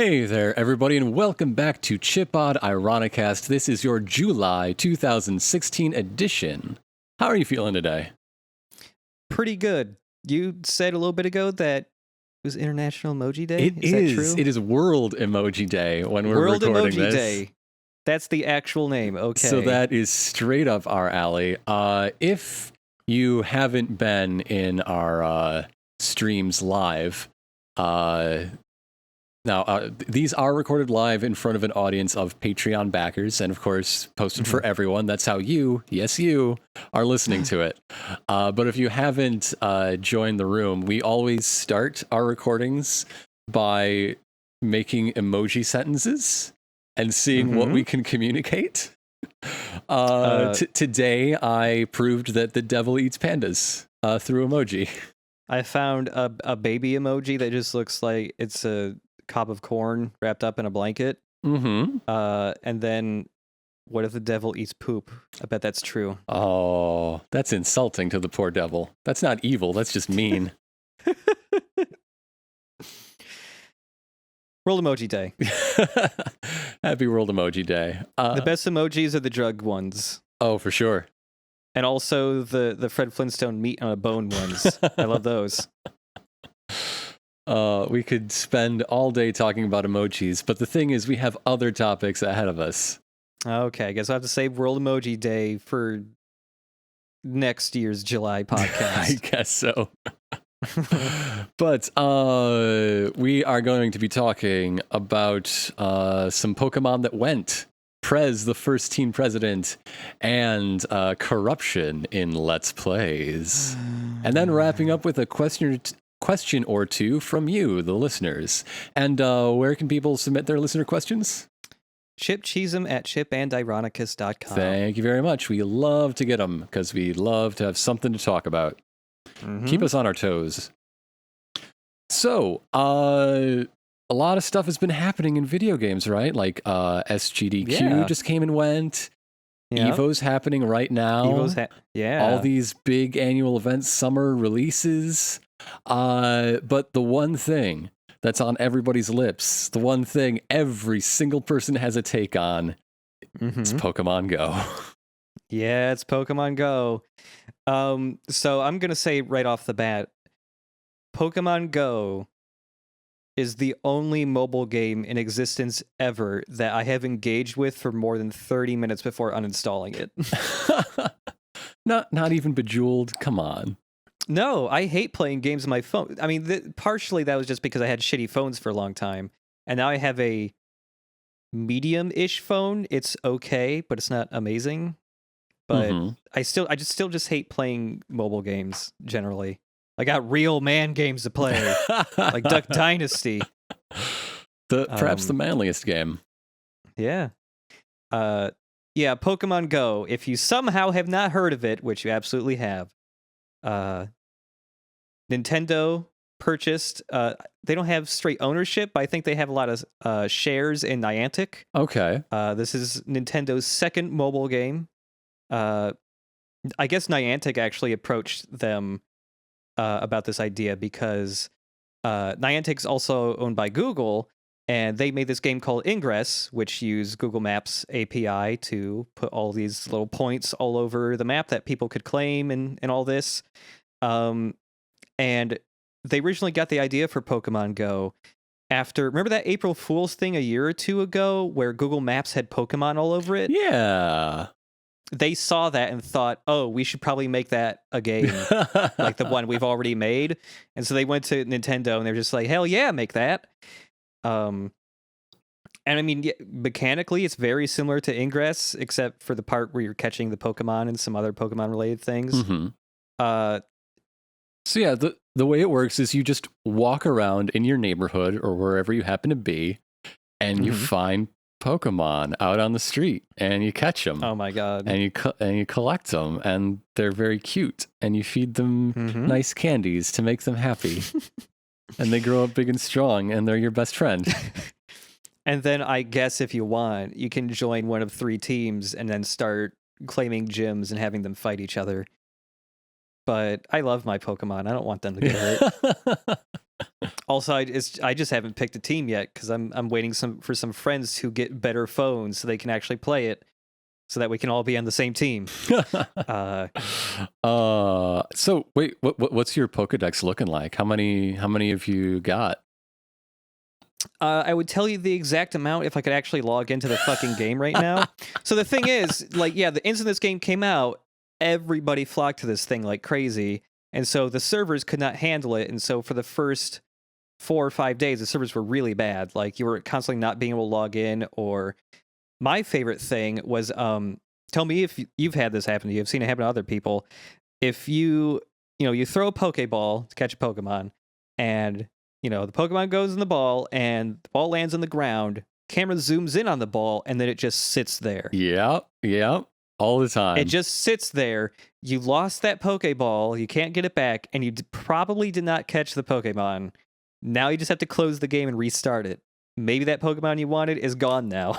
Hey there, everybody, and welcome back to Chipod Ironicast. This is your July 2016 edition. How are you feeling today? Pretty good. You said a little bit ago that it was International Emoji Day. Is that true? It is World Emoji Day when we're World recording Emoji this. Day. That's the actual name. Okay. So that is straight up our alley. If you haven't been in our streams live, now, these are recorded live in front of an audience of Patreon backers and, of course, posted for everyone. That's how you, yes, you, are listening to it. But if you haven't joined the room, we always start our recordings by making emoji sentences and seeing what we can communicate. Today, I proved that the devil eats pandas through emoji. I found a baby emoji that just looks like it's a cob of corn wrapped up in a blanket. And then, what if the devil eats poop? I bet that's true. Oh, that's insulting to the poor devil. That's not evil, that's just mean. World Emoji Day. Happy World Emoji Day. The best emojis are the drug ones. Oh, for sure. And also the Fred Flintstone meat on a bone ones. I love those. We could spend all day talking about emojis, but the thing is we have other topics ahead of us. Okay, I guess I'll have to save World Emoji Day for next year's July podcast. I guess so. But we are going to be talking about some Pokemon that went, Prez, the first teen president, and corruption in Let's Plays. And then wrapping up with a question or two from you, the listeners. And where can people submit their listener questions? ChipCheese'em at chipandironicast.com. Thank you very much. We love to get them because we love to have something to talk about. Keep us on our toes. So, a lot of stuff has been happening in video games, right? Like SGDQ just came and went. Yep. Evo's happening right now. All these big annual events, summer releases. But the one thing that's on everybody's lips, the one thing every single person has a take on, is Pokemon Go. Yeah, it's Pokemon Go. So I'm going to say right off the bat, Pokemon Go is the only mobile game in existence ever that I have engaged with for more than 30 minutes before uninstalling it. Not even Bejeweled, come on. No, I hate playing games on my phone. I mean, partially that was just because I had shitty phones for a long time. And now I have a medium-ish phone. It's okay, but it's not amazing. But I still just hate playing mobile games generally. I got real man games to play, like Duck Dynasty. Perhaps the manliest game. Yeah. Yeah, Pokemon Go. If you somehow have not heard of it, which you absolutely have, Nintendo purchased, they don't have straight ownership, but I think they have a lot of shares in Niantic. Okay. This is Nintendo's second mobile game. I guess Niantic actually approached them about this idea because Niantic's also owned by Google, and they made this game called Ingress, which used Google Maps API to put all these little points all over the map that people could claim and all this. And they originally got the idea for Pokemon Go after, remember that April Fool's thing a year or two ago where Google Maps had Pokemon all over it? Yeah. They saw that and thought, oh, we should probably make that a game like the one we've already made. And so they went to Nintendo and they're just like, hell yeah, make that. And I mean, mechanically, it's very similar to Ingress, except for the part where you're catching the Pokemon and some other Pokemon-related things. So yeah, the way it works is you just walk around in your neighborhood or wherever you happen to be, and you find Pokemon out on the street, and you catch them. Oh my god! And you collect them, and they're very cute, and you feed them nice candies to make them happy, and they grow up big and strong, and they're your best friend. And then I guess if you want, you can join one of 3 teams and then start claiming gyms and having them fight each other. But I love my Pokemon. I don't want them to get hurt. Also, I just haven't picked a team yet because I'm waiting for some friends to get better phones so they can actually play it, so that we can all be on the same team. So wait, what's your Pokedex looking like? How many have you got? I would tell you the exact amount if I could actually log into the fucking game right now. So the thing is, like, yeah, the instant this game came out, everybody flocked to this thing like crazy. And so the servers could not handle it. And so for the first 4 or 5 days, the servers were really bad. Like, you were constantly not being able to log in. Or my favorite thing was, tell me if you've had this happen to you. I've seen it happen to other people. If you throw a Pokeball to catch a Pokemon, and the Pokemon goes in the ball, and the ball lands on the ground. Camera zooms in on the ball, and then it just sits there. Yeah, all the time. It just sits there. You lost that Pokeball. You can't get it back, and you probably did not catch the Pokemon. Now you just have to close the game and restart it. Maybe that Pokemon you wanted is gone now.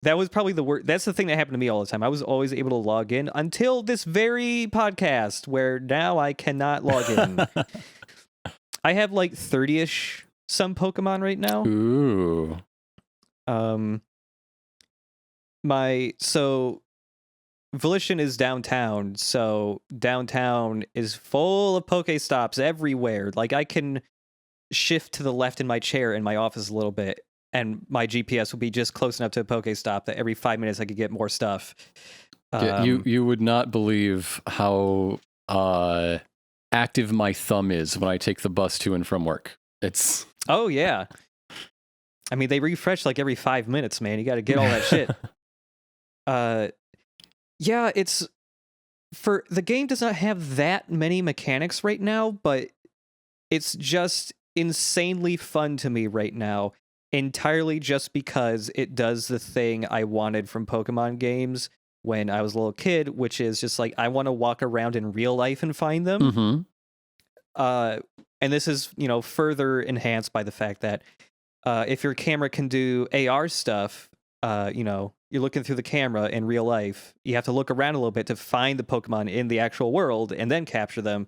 That was probably the worst. That's the thing that happened to me all the time. I was always able to log in until this very podcast, where now I cannot log in. I have like 30-ish some Pokemon right now. Ooh. So Volition is downtown, so downtown is full of Pokestops everywhere. Like, I can shift to the left in my chair in my office a little bit, and my GPS will be just close enough to a Pokestop that every 5 minutes I could get more stuff. Yeah, you would not believe how active my thumb is when I take the bus to and from work. It's oh yeah. I mean, they refresh like every 5 minutes, man. You got to get all that shit. Yeah, the game does not have that many mechanics right now, but it's just insanely fun to me right now, entirely just because it does the thing I wanted from Pokemon games when I was a little kid, which is just like, I want to walk around in real life and find them. Mm-hmm. And this is, further enhanced by the fact that if your camera can do AR stuff, you're looking through the camera in real life, you have to look around a little bit to find the Pokemon in the actual world and then capture them.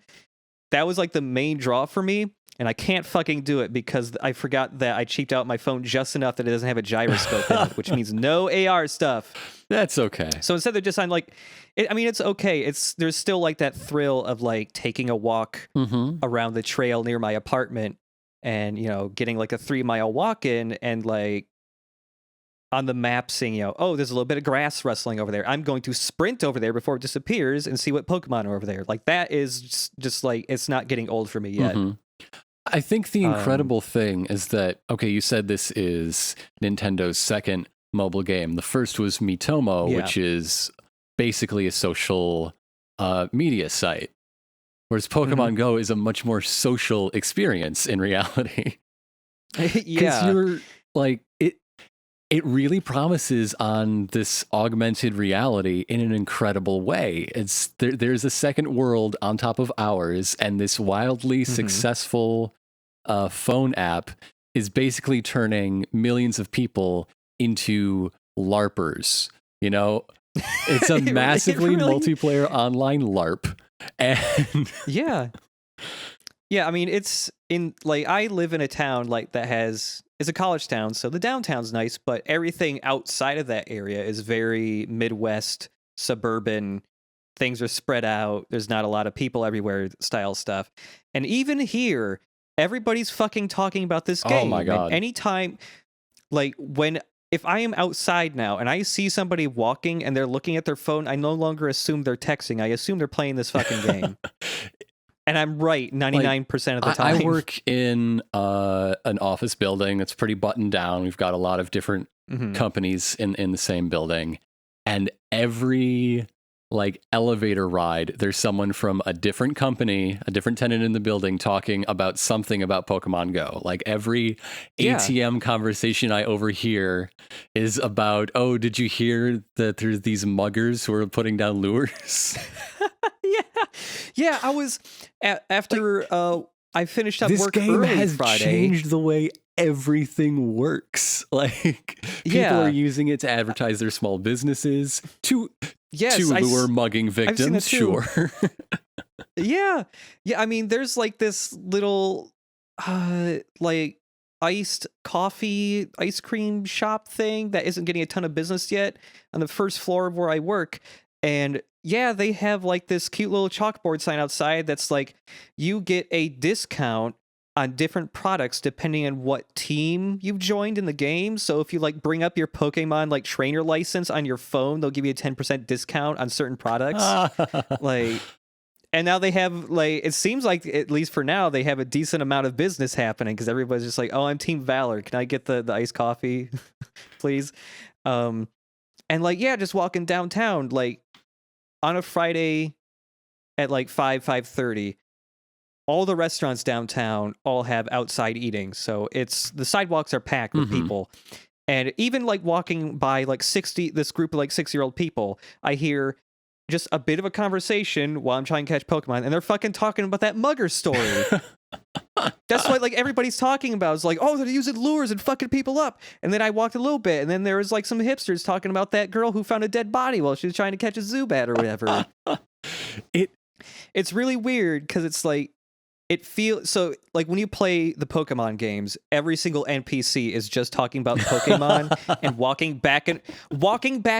That was like the main draw for me, and I can't fucking do it because I forgot that I cheaped out my phone just enough that it doesn't have a gyroscope in it, which means no AR stuff. That's okay. So instead they're just on like, it's okay. There's still like that thrill of like taking a walk around the trail near my apartment and, getting like a 3-mile walk in and like on the map seeing, oh, there's a little bit of grass rustling over there. I'm going to sprint over there before it disappears and see what Pokemon are over there. Like, that is just like, it's not getting old for me yet. I think the incredible thing is that, okay, you said this is Nintendo's second mobile game. The first was Miitomo, which is basically a social media site, whereas Pokemon Go is a much more social experience in reality. Because you're like, it really promises on this augmented reality in an incredible way. There's a second world on top of ours, and this wildly successful phone app is basically turning millions of people into LARPers. It's a massively multiplayer online LARP. And yeah, I mean, it's in like, I live in a town like that it's a college town, so the downtown's nice, but everything outside of that area is very Midwest, suburban. Things are spread out. There's not a lot of people everywhere style stuff. And even here, everybody's fucking talking about this game. Oh my God. And anytime, like, if I am outside now and I see somebody walking and they're looking at their phone, I no longer assume they're texting. I assume they're playing this fucking game. And I'm right 99% of the time. I work in an office building that's pretty buttoned down. We've got a lot of different companies in the same building. And every elevator ride, there's someone from a different company, a different tenant in the building talking about something about Pokemon Go. Like, every ATM conversation I overhear is about, oh, did you hear that there's these muggers who are putting down lures? Yeah, I was after I finished up work early Friday. This game has changed the way everything works. Like, people are using it to advertise their small businesses, to lure mugging victims. Sure. Yeah. I mean, there's like this little like iced coffee ice cream shop thing that isn't getting a ton of business yet on the first floor of where I work. And yeah, they have like this cute little chalkboard sign outside that's like, you get a discount on different products depending on what team you've joined in the game. So if you like bring up your Pokemon like trainer license on your phone, they'll give you a 10% discount on certain products. Like, and now they have like, it seems like, at least for now, they have a decent amount of business happening because everybody's just like, oh, I'm Team Valor. Can I get the iced coffee, please? And like, yeah, just walking downtown, like on a Friday at like 5:30, all the restaurants downtown all have outside eating. So the sidewalks are packed with people. And even like walking by like this group of like 6-year-old people, I hear just a bit of a conversation while I'm trying to catch Pokemon, and they're fucking talking about that Mugger story. That's what like everybody's talking about. It's like, oh, they're using lures and fucking people up. And then I walked a little bit, and then there was like some hipsters talking about that girl who found a dead body while she was trying to catch a Zubat or whatever. It's really weird because it's like, it feels so like when you play the Pokemon games, every single NPC is just talking about Pokemon and walking back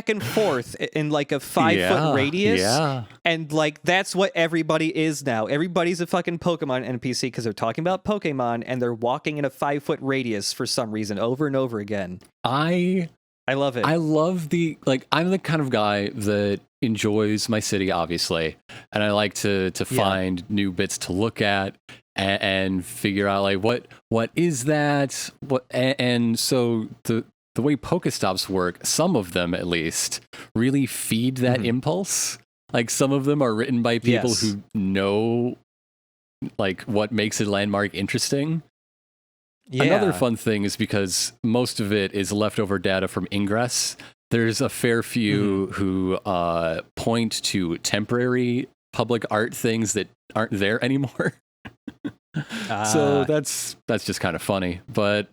and forth in like a 5-foot radius. Yeah. And like that's what everybody is now. Everybody's a fucking Pokemon NPC because they're talking about Pokemon and they're walking in a 5-foot radius for some reason over and over again. I love it. I love I'm the kind of guy that enjoys my city, obviously, and I like to find new bits to look at and figure out like what is that, and so the way Pokestops work, some of them at least really feed that impulse. Like some of them are written by people who know like what makes a landmark interesting. Yeah. Another fun thing is because most of it is leftover data from Ingress. There's a fair few who point to temporary public art things that aren't there anymore. So that's just kind of funny, but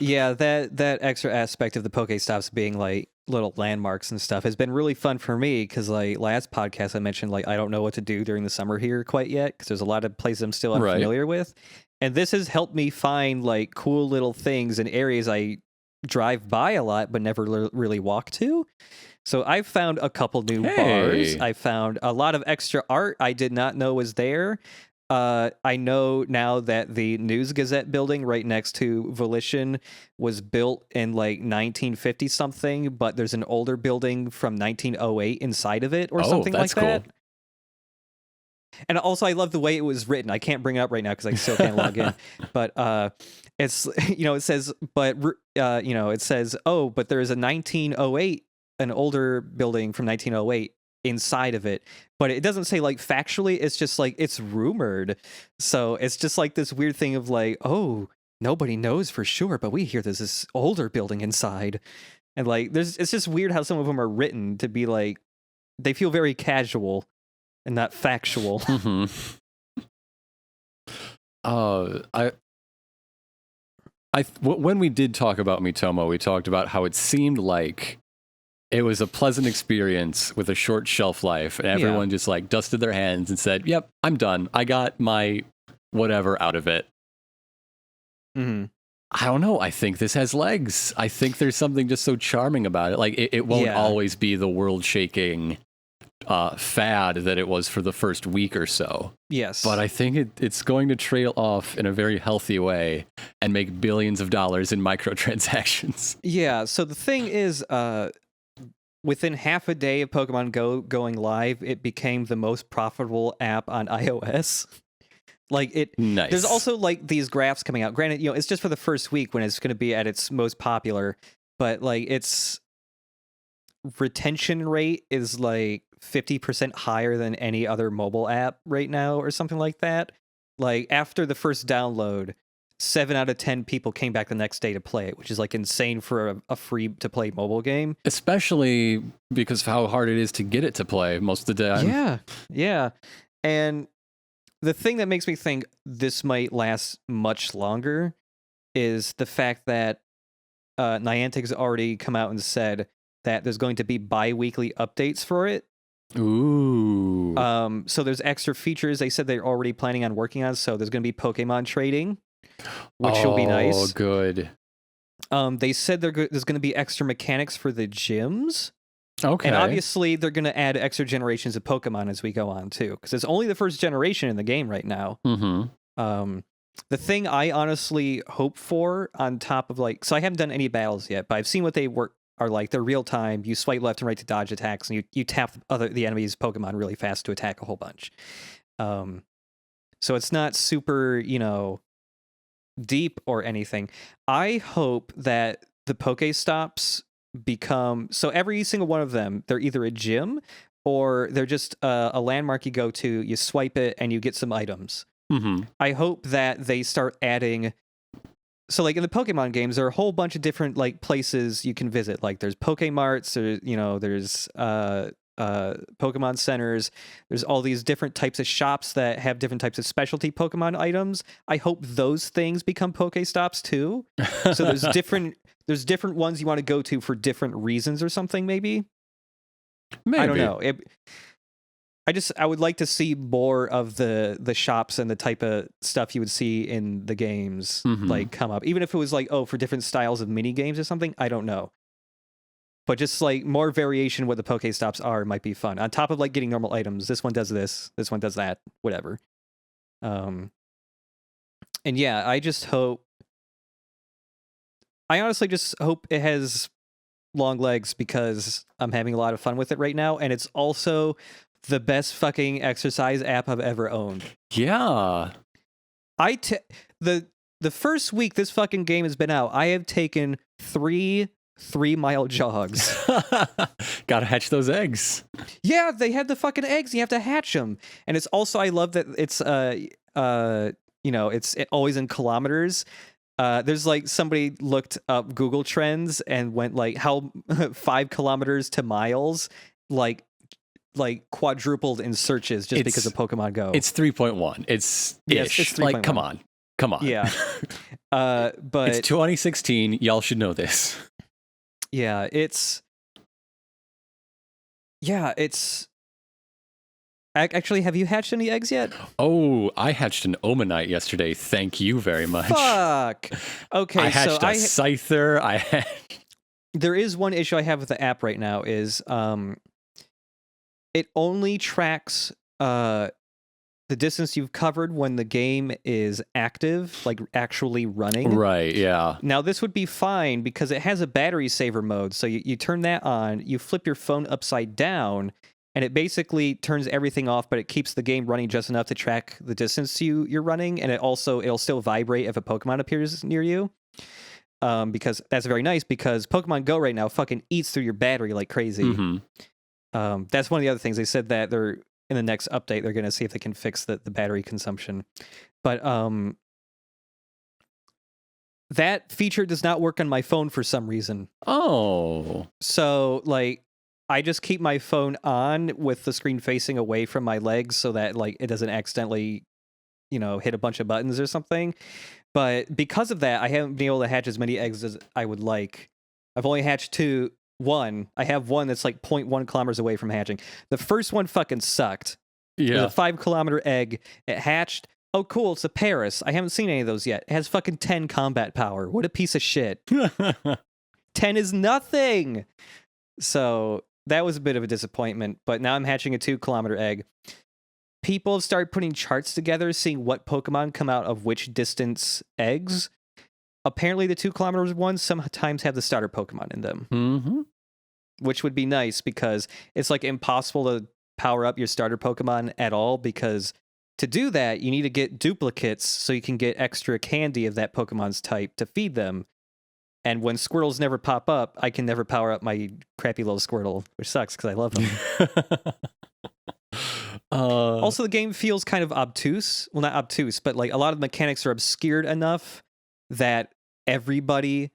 yeah, that extra aspect of the Pokestops being like little landmarks and stuff has been really fun for me because like last podcast I mentioned like I don't know what to do during the summer here quite yet because there's a lot of places I'm still unfamiliar with. And this has helped me find like cool little things in areas I drive by a lot but never really walk to. So I've found a couple new bars. I found a lot of extra art I did not know was there. I know now that the News Gazette building right next to Volition was built in like 1950 something, but there's an older building from 1908 inside of it or something like that. Cool. And also, I love the way it was written. I can't bring it up right now because I still can't log in. But it's it says, it says, oh, but there is a 1908, an older building from 1908 inside of it. But it doesn't say like factually. It's just like it's rumored. So it's just like this weird thing of like, oh, nobody knows for sure, but we hear there's this older building inside, and like it's just weird how some of them are written to be like they feel very casual and not factual. When we did talk about Miitomo, we talked about how it seemed like it was a pleasant experience with a short shelf life, and everyone just like dusted their hands and said, "Yep, I'm done. I got my whatever out of it." I don't know. I think this has legs. I think there's something just so charming about it. Like it won't always be the world-shaking fad that it was for the first week or so. Yes. But I think it's going to trail off in a very healthy way and make billions of dollars in microtransactions. Yeah, so the thing is, within half a day of Pokemon Go going live, it became the most profitable app on iOS. Nice. There's also like these graphs coming out. Granted, it's just for the first week when it's going to be at its most popular, but like its retention rate is like 50% higher than any other mobile app right now or something like that. Like after the first download, 7 out of 10 people came back the next day to play it, which is like insane for a free to play mobile game. Especially because of how hard it is to get it to play most of the time. Yeah. And the thing that makes me think this might last much longer is the fact that Niantic's already come out and said that there's going to be bi-weekly updates for it. Ooh. So there's extra features they said they're already planning on working on. So there's going to be Pokemon trading, which will be nice. Oh, good. They said there's going to be extra mechanics for the gyms. Okay. And obviously, they're going to add extra generations of Pokemon as we go on, too. Because it's only the first generation in the game right now. Mm-hmm. The thing I honestly hope for on top of so I haven't done any battles yet, but I've seen what they are like. They're real time. You swipe left and right to dodge attacks, and you tap the enemy's Pokemon really fast to attack a whole bunch. So it's not super, deep or anything. I hope that the Pokestops become so every single one of them, they're either a gym or they're just a landmark you go to, you swipe it, and you get some items. Mm-hmm. I hope that they start adding. So, like in the Pokemon games, there are a whole bunch of different places you can visit. Like there's Pokemarts, or there's Pokemon centers. There's all these different types of shops that have different types of specialty Pokemon items. I hope those things become Pokestops too. So there's different ones you want to go to for different reasons or something. Maybe. I don't know. I would like to see more of the shops and the type of stuff you would see in the games come up. Even if it was for different styles of mini games or something, I don't know. But just more variation what the Pokestops are might be fun. On top of getting normal items, this one does this one does that, whatever. And yeah, I honestly just hope it has long legs because I'm having a lot of fun with it right now, and it's also the best fucking exercise app I've ever owned. Yeah. The first week this fucking game has been out, I have taken 3 3-mile jogs. Gotta hatch those eggs. Yeah, they have the fucking eggs. You have to hatch them. And it's also, I love that it's it's always in kilometers. There's somebody looked up Google Trends and went how 5 kilometers to miles quadrupled in searches just because of Pokemon Go. It's 3.1. It's ish. It's 3.1. Come on. Yeah. But it's 2016. Y'all should know this. Yeah, it's actually, have you hatched any eggs yet? Oh, I hatched an Omanite yesterday. Thank you very much. Fuck. Okay, I hatched a Scyther. There is one issue I have with the app right now is it only tracks the distance you've covered when the game is active, actually running. Right, yeah. Now, this would be fine because it has a battery saver mode. So you turn that on, you flip your phone upside down, and it basically turns everything off, but it keeps the game running just enough to track the distance you're running, and it'll still vibrate if a Pokemon appears near you. Because that's very nice, because Pokemon Go right now fucking eats through your battery like crazy. Mm-hmm. That's one of the other things. They said that in the next update, they're going to see if they can fix the battery consumption. But that feature does not work on my phone for some reason. Oh. So, I just keep my phone on with the screen facing away from my legs so that, it doesn't accidentally, hit a bunch of buttons or something. But because of that, I haven't been able to hatch as many eggs as I would like. I've only hatched 2. I have one that's 0.1 kilometers away from hatching. The first one fucking sucked. Yeah. It was a 5-kilometer egg. It hatched. Oh, cool. It's a Paris. I haven't seen any of those yet. It has fucking 10 combat power. What a piece of shit. 10 is nothing. So that was a bit of a disappointment. But now I'm hatching a 2-kilometer egg. People have started putting charts together, seeing what Pokemon come out of which distance eggs. Apparently, the 2-kilometer ones sometimes have the starter Pokemon in them. Mm-hmm. Which would be nice because it's impossible to power up your starter Pokemon at all, because to do that, you need to get duplicates so you can get extra candy of that Pokemon's type to feed them. And when Squirtles never pop up, I can never power up my crappy little Squirtle, which sucks because I love them. Also, the game feels kind of obtuse. Well, not obtuse, but a lot of the mechanics are obscured enough that everybody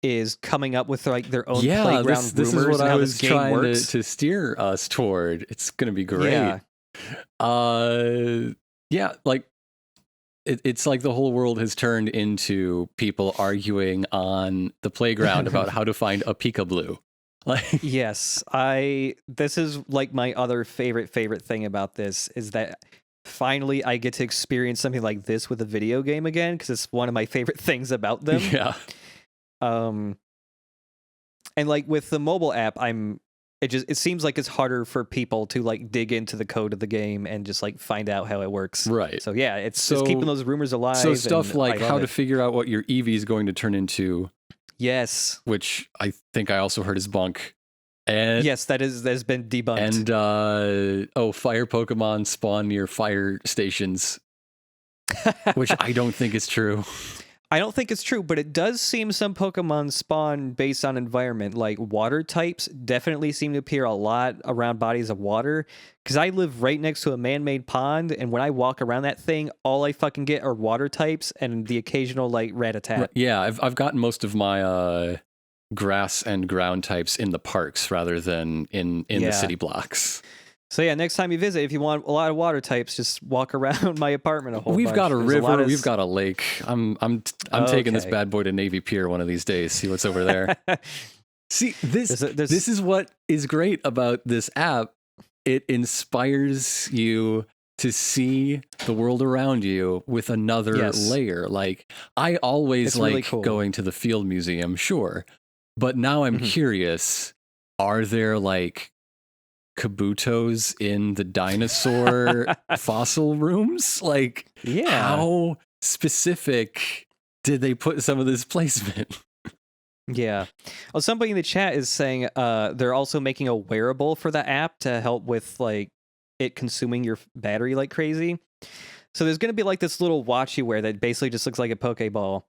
is coming up with their own playground rumors. This is what and I how was this game trying works. to steer us toward. It's gonna be great. Yeah. It's like the whole world has turned into people arguing on the playground about how to find a Pikablue. Like, Yes, this is like my other favorite thing about this is that finally I get to experience something like this with a video game again because it's one of my favorite things about them. yeah. Um and like with the mobile app, it seems like it's harder for people to like dig into the code of the game and just like find out how it works. Right. So yeah, it's keeping those rumors alive. So stuff and like I love how it. to figure out what your Eevee is going to turn into, Yes. which I think I also heard is bunk. And Yes, that's been debunked. And fire Pokemon spawn near fire stations, which I don't think is true. I don't think it's true, but it does seem some Pokemon spawn based on environment. Like water types definitely seem to appear a lot around bodies of water. Because I live right next to a man-made pond, and when I walk around that thing, all I fucking get are water types and the occasional like Rattata. Yeah, I've gotten most of my grass and ground types in the parks rather than in the city blocks. So yeah, next time you visit, if you want a lot of water types, just walk around my apartment a whole bunch. We've got a There's river, lot of we've got a lake. I'm taking this bad boy to Navy Pier one of these days. See what's over there. See, this is what is great about this app. It inspires you to see the world around you with another layer. Like, I always like really cool. Going to the Field Museum, sure. But now I'm curious, are there like Kabutos in the dinosaur fossil rooms? Like, how specific did they put some of this placement? Yeah. Well, somebody in the chat is saying they're also making a wearable for the app to help with like it consuming your battery like crazy. So there's going to be like this little watch you wear that basically just looks like a Pokeball.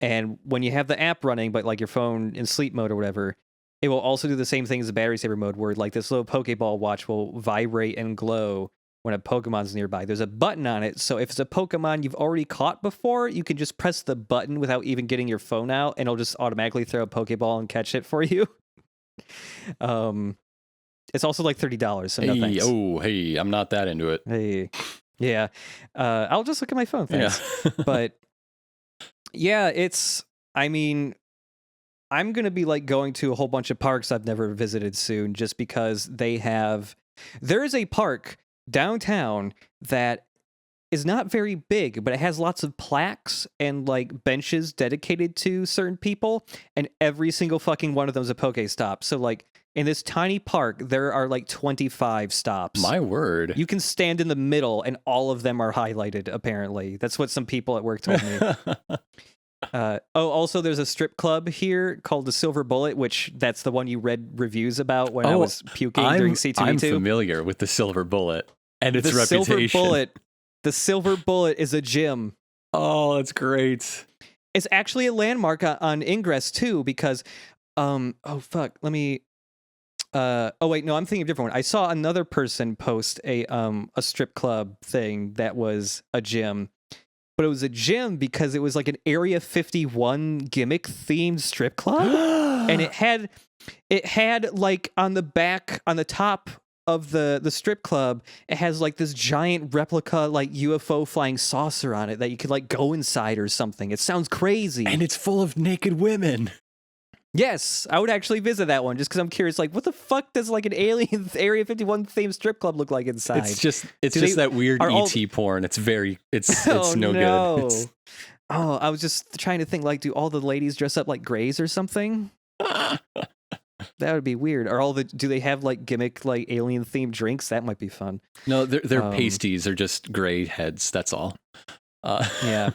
And when you have the app running, but like your phone in sleep mode or whatever, it will also do the same thing as the battery saver mode, where like this little Pokeball watch will vibrate and glow when a Pokemon's nearby. There's a button on it, so if it's a Pokemon you've already caught before, you can just press the button without even getting your phone out, and it'll just automatically throw a Pokeball and catch it for you. It's also like $30, so no thanks. Hey, I'm not that into it. Hey, yeah. I'll just look at my phone, thanks. Yeah. But yeah, I mean, I'm going to be like going to a whole bunch of parks I've never visited soon just because there is a park downtown that is not very big, but it has lots of plaques and like benches dedicated to certain people, and every single fucking one of them is a Pokestop. So like in this tiny park, there are like 25 stops. My word. You can stand in the middle and all of them are highlighted, apparently. That's what some people at work told me. Also, there's a strip club here called the Silver Bullet, which that's the one you read reviews about when I was puking during C2E2. I'm familiar with the Silver Bullet and its reputation. The Silver Bullet is a gym. Oh, that's great. It's actually a landmark on Ingress too, because I'm thinking of a different one. I saw another person post a strip club thing that was a gym. But it was a gym because it was like an Area 51 gimmick themed strip club. And it had like on the top of the strip club, it has like this giant replica like UFO flying saucer on it that you could like go inside or something. It sounds crazy. And it's full of naked women. Yes, I would actually visit that one just because I'm curious. Like, what the fuck does like an alien Area 51 themed strip club look like inside? It's just that weird ET porn. It's no good. I was just trying to think. Like, do all the ladies dress up like Greys or something? That would be weird. Or do they have like gimmick like alien themed drinks? That might be fun. No, their pasties are just gray heads. That's all. Yeah.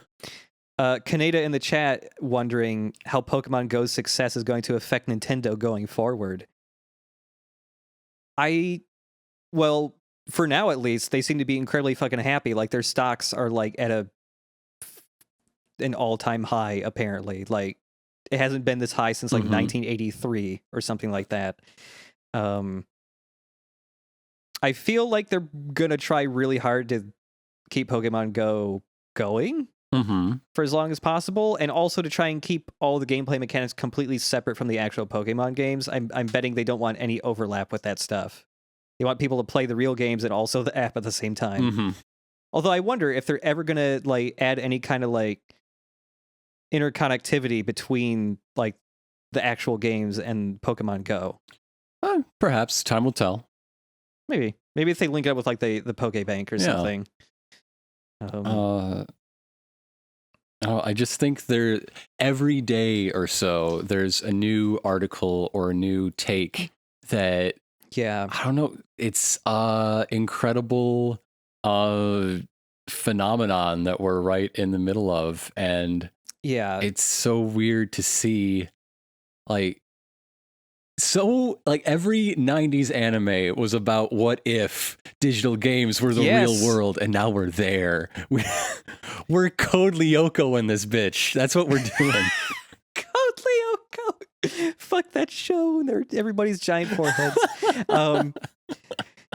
Kaneda in the chat wondering how Pokemon Go's success is going to affect Nintendo going forward. Well, for now at least, they seem to be incredibly fucking happy. Like their stocks are like at an all-time high, apparently. Like it hasn't been this high since like 1983 or something like that. I feel like they're gonna try really hard to keep Pokemon Go going. For as long as possible, and also to try and keep all the gameplay mechanics completely separate from the actual Pokemon games. I'm betting they don't want any overlap with that stuff. They want people to play the real games and also the app at the same time. Although I wonder if they're ever gonna like add any kind of like interconnectivity between like the actual games and Pokemon Go. Perhaps time will tell. Maybe if they link it up with like the Pokebank or something. I just think every day or so there's a new article or a new take that I don't know, it's incredible phenomenon that we're right in the middle of, and it's so weird to see every 90s anime was about what if digital games were the real world, and now we're there. We're Code Lyoko in this bitch. That's what we're doing. Code Lyoko. Fuck that show. Everybody's giant foreheads.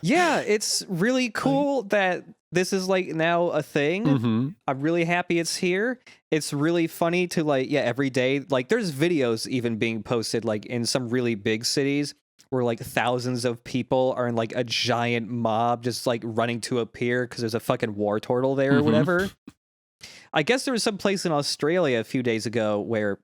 It's really cool that this is like now a thing. Mm-hmm. I'm really happy it's here. It's really funny to every day, like there's videos even being posted like in some really big cities where like thousands of people are in like a giant mob just like running to a pier because there's a fucking war turtle there or whatever. I guess there was some place in Australia a few days ago where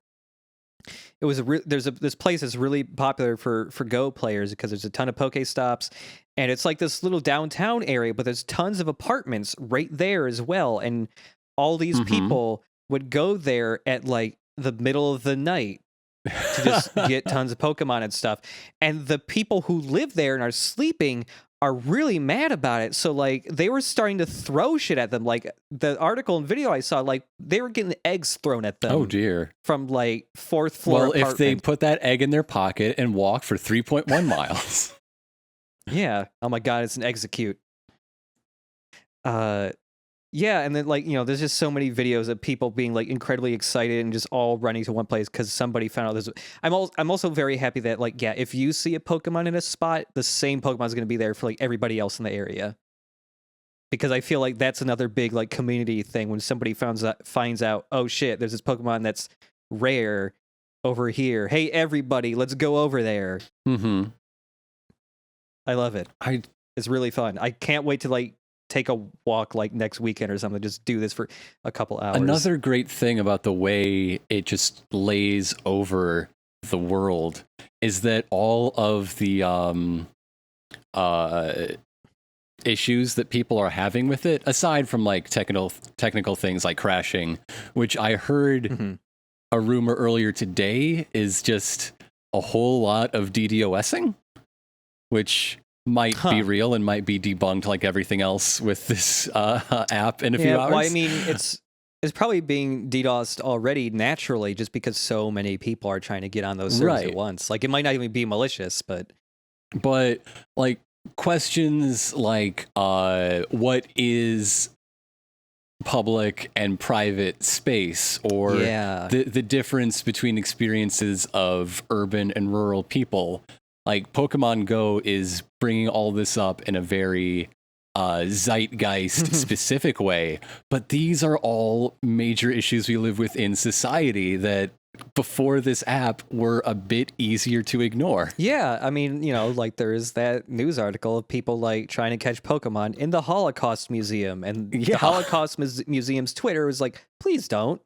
it was this place that's really popular for Go players because there's a ton of Pokestops, and it's like this little downtown area, but there's tons of apartments right there as well, and all these people would go there at like the middle of the night to just get tons of Pokemon and stuff, and the people who live there and are sleeping are really mad about it. So like they were starting to throw shit at them. Like the article and video I saw, like they were getting eggs thrown at them. Oh dear. From like fourth floor apartment. If they put that egg in their pocket and walk for 3.1 miles. Yeah. Oh my God, it's an execute. And then like, there's just so many videos of people being like incredibly excited and just all running to one place because somebody found out this. I'm also very happy that like, if you see a Pokemon in a spot, the same Pokemon is going to be there for like everybody else in the area. Because I feel like that's another big like community thing when somebody finds out, oh shit, there's this Pokemon that's rare over here. Hey, everybody, let's go over there. Mm-hmm. I love it. It's really fun. I can't wait to like take a walk like next weekend or something. Just do this for a couple hours. Another great thing about the way it just lays over the world is that all of the issues that people are having with it, aside from like technical things like crashing, which I heard a rumor earlier today is just a whole lot of DDoSing, which might be real and might be debunked like everything else with this app in a few hours. Well, I mean, it's probably being DDoSed already naturally just because so many people are trying to get on those servers at once. Like, it might not even be malicious, but like questions like what is public and private space, or the difference between experiences of urban and rural people. Like, Pokemon Go is bringing all this up in a very zeitgeist specific way, but these are all major issues we live with in society that before this app were a bit easier to ignore. Yeah, I mean, like there is that news article of people like trying to catch Pokemon in the Holocaust Museum, and the Holocaust Museum's Twitter was like, please don't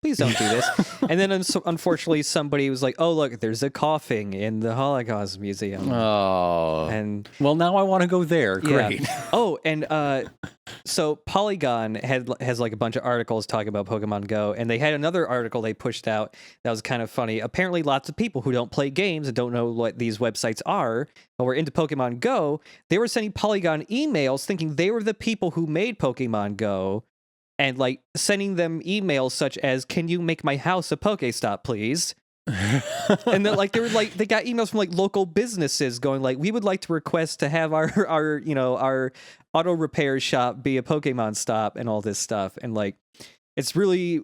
do this. And then unfortunately somebody was like, oh look, there's a coughing in the Holocaust Museum. Oh. And well, now I want to go there. Great. Oh, and so Polygon has like a bunch of articles talking about Pokemon Go, and they had another article they pushed out that was kind of funny. Apparently lots of people who don't play games and don't know what these websites are, but were into Pokemon Go, they were sending Polygon emails thinking they were the people who made Pokemon Go, and like sending them emails such as, "Can you make my house a Pokestop, please?" And then like they got emails from like local businesses going like, "We would like to request to have our auto repair shop be a Pokemon stop," and all this stuff. And like, it's really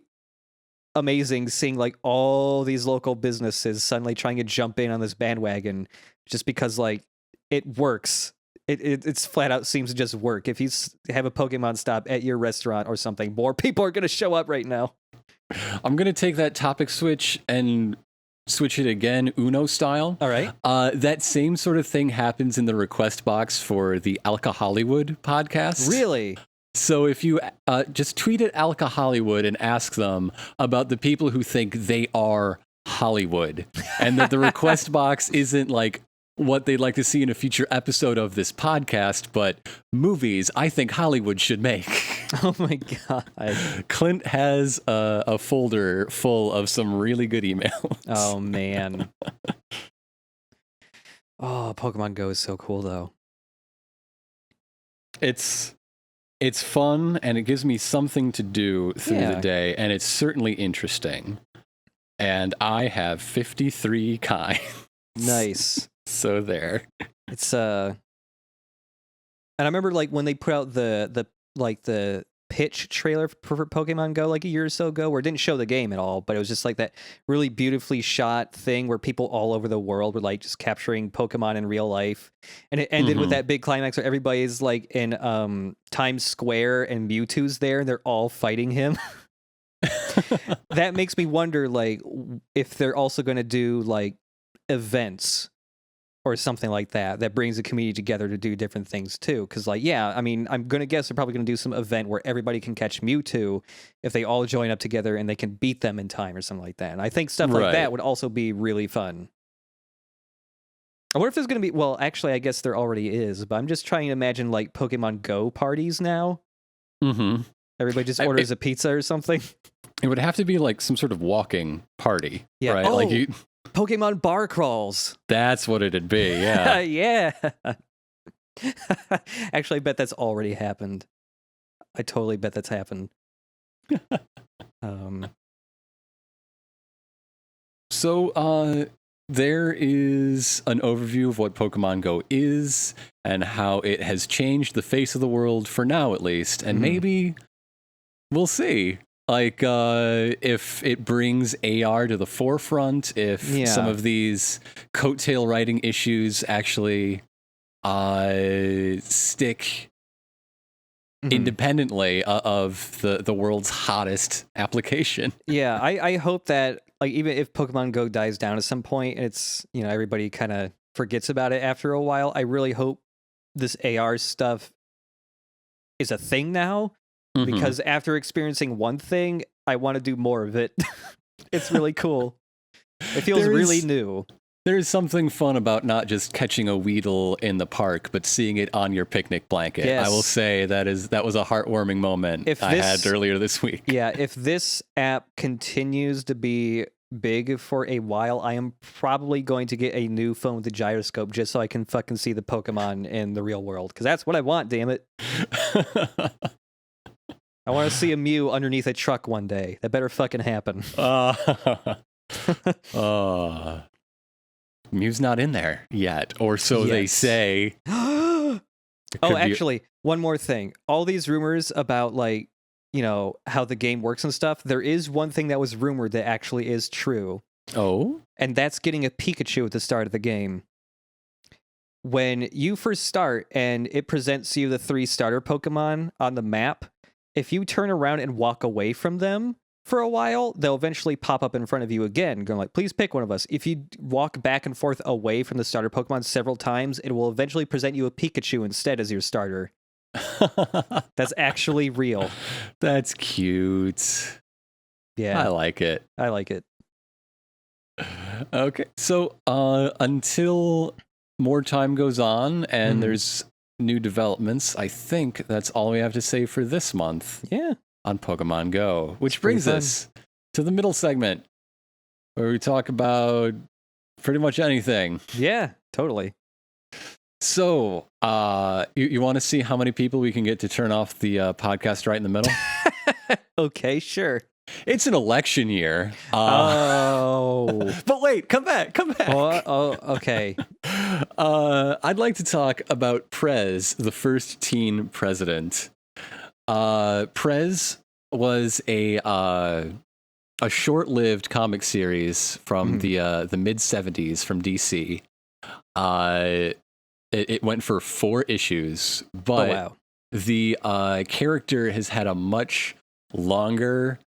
amazing seeing like all these local businesses suddenly trying to jump in on this bandwagon just because like it works. It's flat out seems to just work. If you have a Pokemon stop at your restaurant or something, more people are going to show up right now. I'm going to take that topic switch and switch it again, Uno style. All right. That same sort of thing happens in the request box for the Alka Hollywood podcast. Really? So if you just tweet at Alka Hollywood and ask them about the people who think they are Hollywood, and that the request box isn't like what they'd like to see in a future episode of this podcast, but movies I think Hollywood should make. Oh my god. Clint has a folder full of some really good emails. Oh man. Oh, Pokemon Go is so cool though. It's fun, and it gives me something to do through the day, and it's certainly interesting. And I have 53 kinds. Nice. So there. It's and I remember like when they put out the pitch trailer for Pokemon Go like a year or so ago, where it didn't show the game at all, but it was just like that really beautifully shot thing where people all over the world were like just capturing Pokemon in real life, and it ended with that big climax where everybody's like in Times Square and Mewtwo's there and they're all fighting him. That makes me wonder like if they're also going to do like events or something like that brings the community together to do different things too. Because like, yeah, I mean, I'm going to guess they're probably going to do some event where everybody can catch Mewtwo if they all join up together and they can beat them in time or something like that. And I think stuff like that would also be really fun. I wonder if there's going to be, well, actually, I guess there already is, but I'm just trying to imagine like Pokemon Go parties now. Mm-hmm. Everybody just orders a pizza or something. It would have to be like some sort of walking party, right? Oh, Like Pokemon bar crawls. That's what it'd be, yeah. Yeah. Actually, I bet that's already happened. I totally bet that's happened. So, there is an overview of what Pokemon Go is and how it has changed the face of the world for now, at least. And maybe we'll see. Like, if it brings AR to the forefront, if some of these coattail riding issues actually stick independently of the world's hottest application. Yeah, I hope that, like, even if Pokemon Go dies down at some point, and it's, you know, everybody kind of forgets about it after a while, I really hope this AR stuff is a thing now. Because after experiencing one thing, I want to do more of it. It's really cool. It feels really new. There's something fun about not just catching a Weedle in the park, but seeing it on your picnic blanket. Yes. I will say that was a heartwarming moment I had earlier this week. Yeah, if this app continues to be big for a while, I am probably going to get a new phone with a gyroscope just so I can fucking see the Pokemon in the real world. Because that's what I want, damn it. I want to see a Mew underneath a truck one day. That better fucking happen. Mew's not in there yet, or so they say. Actually, one more thing. All these rumors about, like, you know, how the game works and stuff, there is one thing that was rumored that actually is true. Oh? And that's getting a Pikachu at the start of the game. When you first start and it presents you the 3 starter Pokemon on the map, if you turn around and walk away from them for a while, they'll eventually pop up in front of you again, going like, please pick one of us. If you walk back and forth away from the starter Pokemon several times, it will eventually present you a Pikachu instead as your starter. That's actually real. That's cute. Yeah. I like it. I like it. Okay. So until more time goes on and there's new developments, I think that's all we have to say for this month. Yeah. On Pokemon Go, which brings us to the middle segment where we talk about pretty much anything. Yeah, totally. So, you want to see how many people we can get to turn off the podcast right in the middle? Okay, sure. It's an election year. But wait, come back. Okay. I'd like to talk about Prez, the first teen president. Prez was a short-lived comic series from the mid-70s from DC. It went for 4 issues, but the character has had a much longer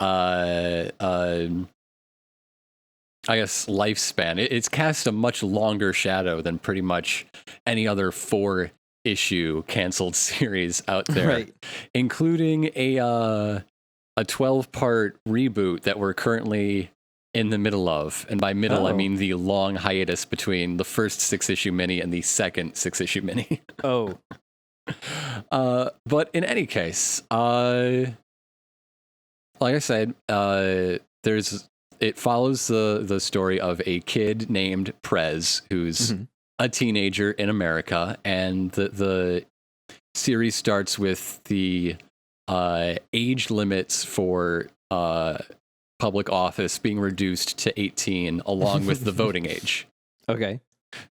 I guess lifespan. It's cast a much longer shadow than pretty much any other 4-issue canceled series out there, right? Including a 12-part reboot that we're currently in the middle of. And by middle, I Oh. mean the long hiatus between the first 6-issue mini and the second 6-issue mini. Oh. But in any case, like I said, it follows the story of a kid named Prez, who's a teenager in America, and the series starts with the age limits for public office being reduced to 18, along with the voting age. Okay.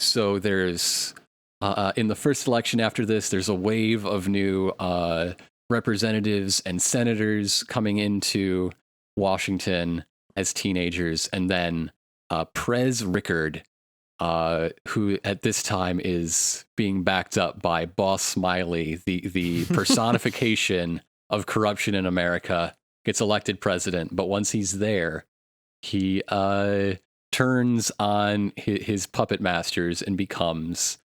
So there's in the first election after this, there's a wave of new representatives and senators coming into Washington as teenagers, and then Prez Rickard, who at this time is being backed up by Boss Smiley, the personification of corruption in America, gets elected president. But once he's there, he turns on his puppet masters and becomes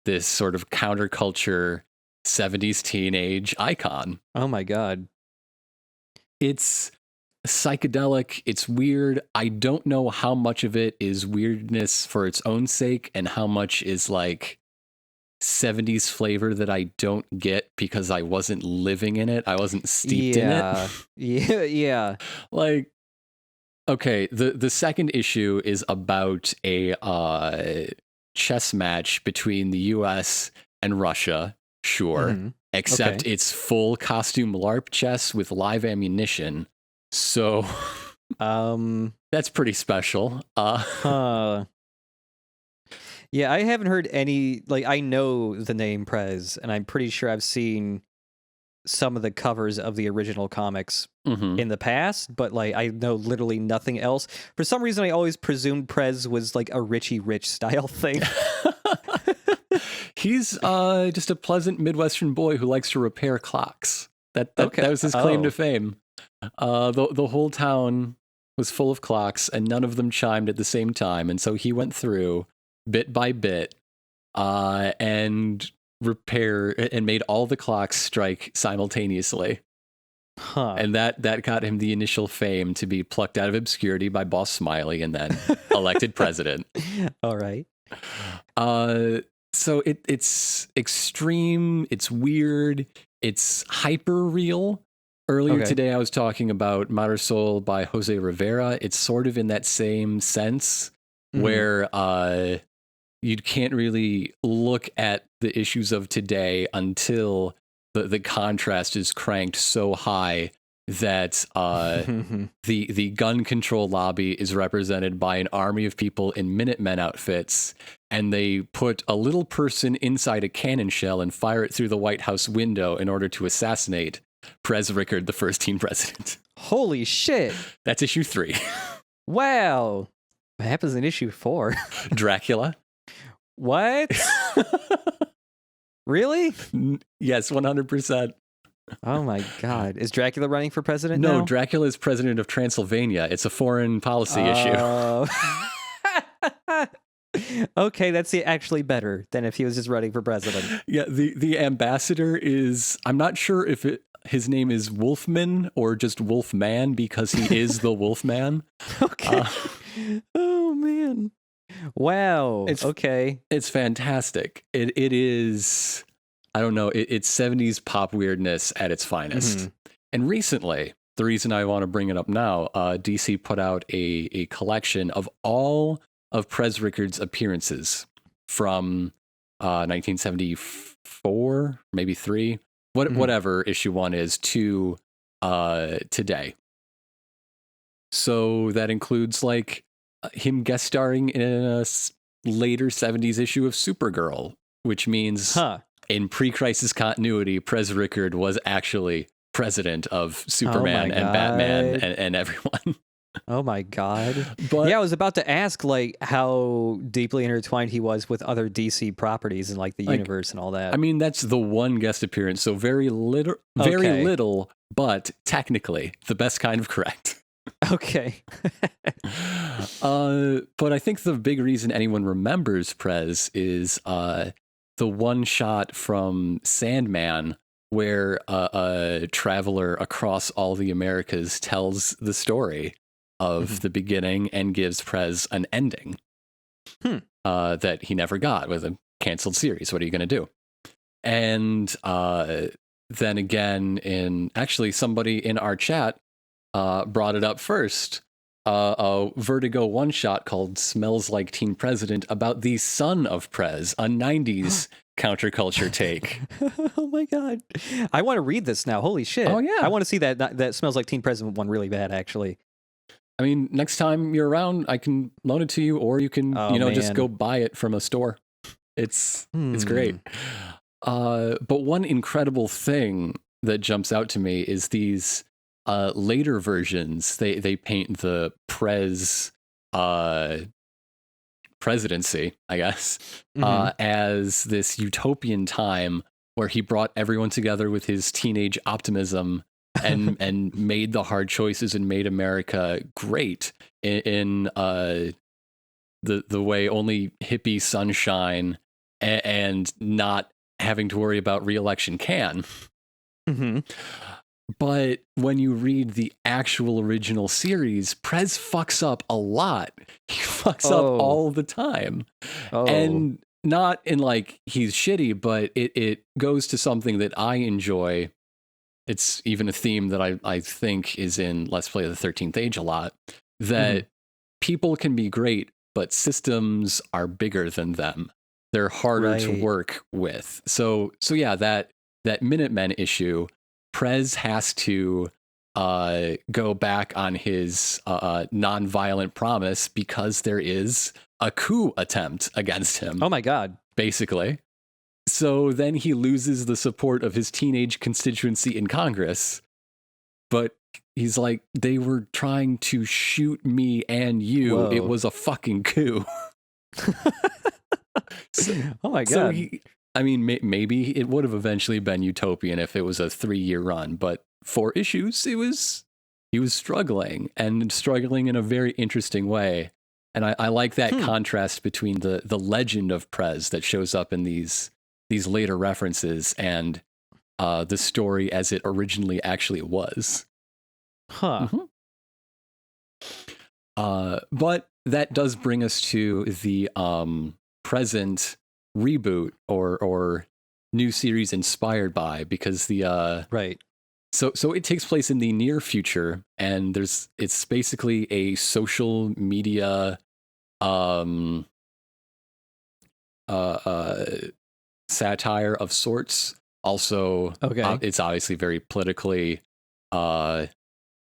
this sort of counterculture 70s teenage icon. Oh my God. It's psychedelic. It's weird. I don't know how much of it is weirdness for its own sake and how much is like 70s flavor that I don't get because I wasn't living in it. I wasn't steeped in it. Yeah. Like, okay, the second issue is about a chess match between the US and Russia, sure. Except it's full costume LARP chess with live ammunition. So that's pretty special. Yeah, I haven't heard any, like, I know the name Prez, and I'm pretty sure I've seen some of the covers of the original comics in the past, but like I know literally nothing else. For some reason, I always presumed Prez was like a Richie Rich style thing. He's just a pleasant Midwestern boy who likes to repair clocks. That was his claim to fame. The whole town was full of clocks, and none of them chimed at the same time, and so he went through bit by bit and made all the clocks strike simultaneously. And that got him the initial fame to be plucked out of obscurity by Boss Smiley and then elected president. All right. So it's extreme, it's weird, it's hyper real. Earlier today I was talking about Mater Sol by Jose Rivera. It's sort of in that same sense where you can't really look at the issues of today until the contrast is cranked so high that the gun control lobby is represented by an army of people in Minutemen outfits, and they put a little person inside a cannon shell and fire it through the White House window in order to assassinate Prez Rickard, the first teen president. Holy shit. That's issue 3. Wow. What happens in issue 4? Dracula. What? Really? Yes, 100%. Oh my God. Is Dracula running for president No, now? Dracula is president of Transylvania. It's a foreign policy issue. Okay, that's actually better than if he was just running for president. Yeah, the ambassador is, I'm not sure if his name is Wolfman or just Wolfman because he is the Wolfman. Okay. Oh man. Wow. Okay. It's fantastic. It is, I don't know, it's 70s pop weirdness at its finest. And recently, the reason I want to bring it up now, DC put out a collection of all of Prez Rickard's appearances from 1974, maybe 3, whatever issue 1 is, to today. So that includes like him guest starring in a later 70s issue of Supergirl, which means in pre-crisis continuity, Prez Rickard was actually president of Superman and Batman and everyone. Oh my God. But yeah, I was about to ask like how deeply intertwined he was with other DC properties and like the universe and all that. I mean, that's the one guest appearance, so very little, but technically the best kind of correct. Okay. But I think the big reason anyone remembers Prez is the one shot from Sandman where a traveler across all the Americas tells the story of the beginning and gives Prez an ending that he never got with a canceled series. What are you going to do? And then again, somebody in our chat brought it up first. A Vertigo one-shot called Smells Like Teen President about the son of Prez, a 90s counterculture take. Oh my god. I want to read this now. Holy shit. Oh, yeah. I want to see that Smells Like Teen President one really bad, actually. I mean, next time you're around, I can loan it to you, or you can, just go buy it from a store. It's great. But one incredible thing that jumps out to me is these later versions. They paint the Prez presidency, I guess, as this utopian time where he brought everyone together with his teenage optimism and made the hard choices and made America great in the way only hippie sunshine and not having to worry about re-election can. But when you read the actual original series, Prez fucks up a lot. He fucks up all the time. And not in like he's shitty, but it goes to something that I enjoy. It's even a theme that I think is in Let's Play the 13th Age a lot, that people can be great, but systems are bigger than them. They're harder to work with. So yeah, that Minutemen issue, Prez has to go back on his nonviolent promise because there is a coup attempt against him. Oh my god. Basically. So then he loses the support of his teenage constituency in Congress. But he's like, they were trying to shoot me and you. Whoa. It was a fucking coup. Oh my god. Maybe it would have eventually been utopian if it was a 3-year run, but 4 issues, he was struggling in a very interesting way. And I like that contrast between the legend of Prez that shows up in these later references and the story as it originally actually was. But that does bring us to the present reboot or new series inspired by, because the so it takes place in the near future, and it's basically a social media satire of sorts. Also, it's obviously very politically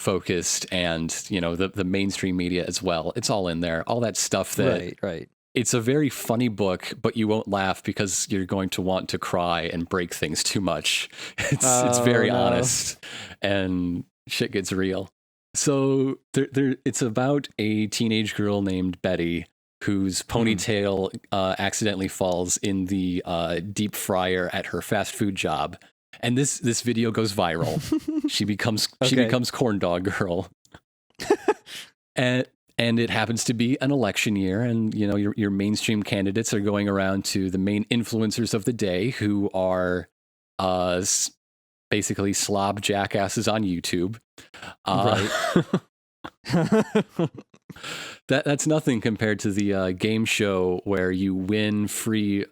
focused, and the mainstream media as well. It's all in there, all that stuff that It's a very funny book, but you won't laugh because you're going to want to cry and break things too much. It's very honest, and shit gets real. So it's about a teenage girl named Betty whose ponytail accidentally falls in the deep fryer at her fast food job, and this video goes viral. She becomes corn dog girl, and it happens to be an election year, and your mainstream candidates are going around to the main influencers of the day, who are basically slob jackasses on YouTube. That's nothing compared to the game show where you win free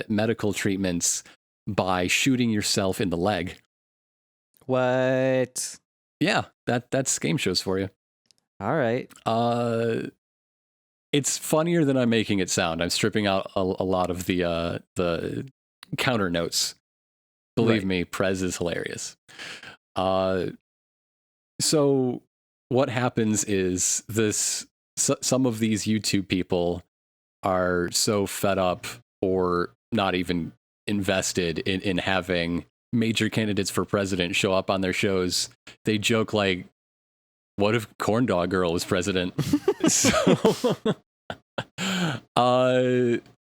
medical treatments by shooting yourself in the leg. What? Yeah, that's game shows for you. All right. It's funnier than I'm making it sound. I'm stripping out a lot of the counter notes. Believe me, Prez is hilarious. So what happens is some of these YouTube people are so fed up or not even invested in having major candidates for president show up on their shows. They joke like, what if Corn Dog Girl was president? So,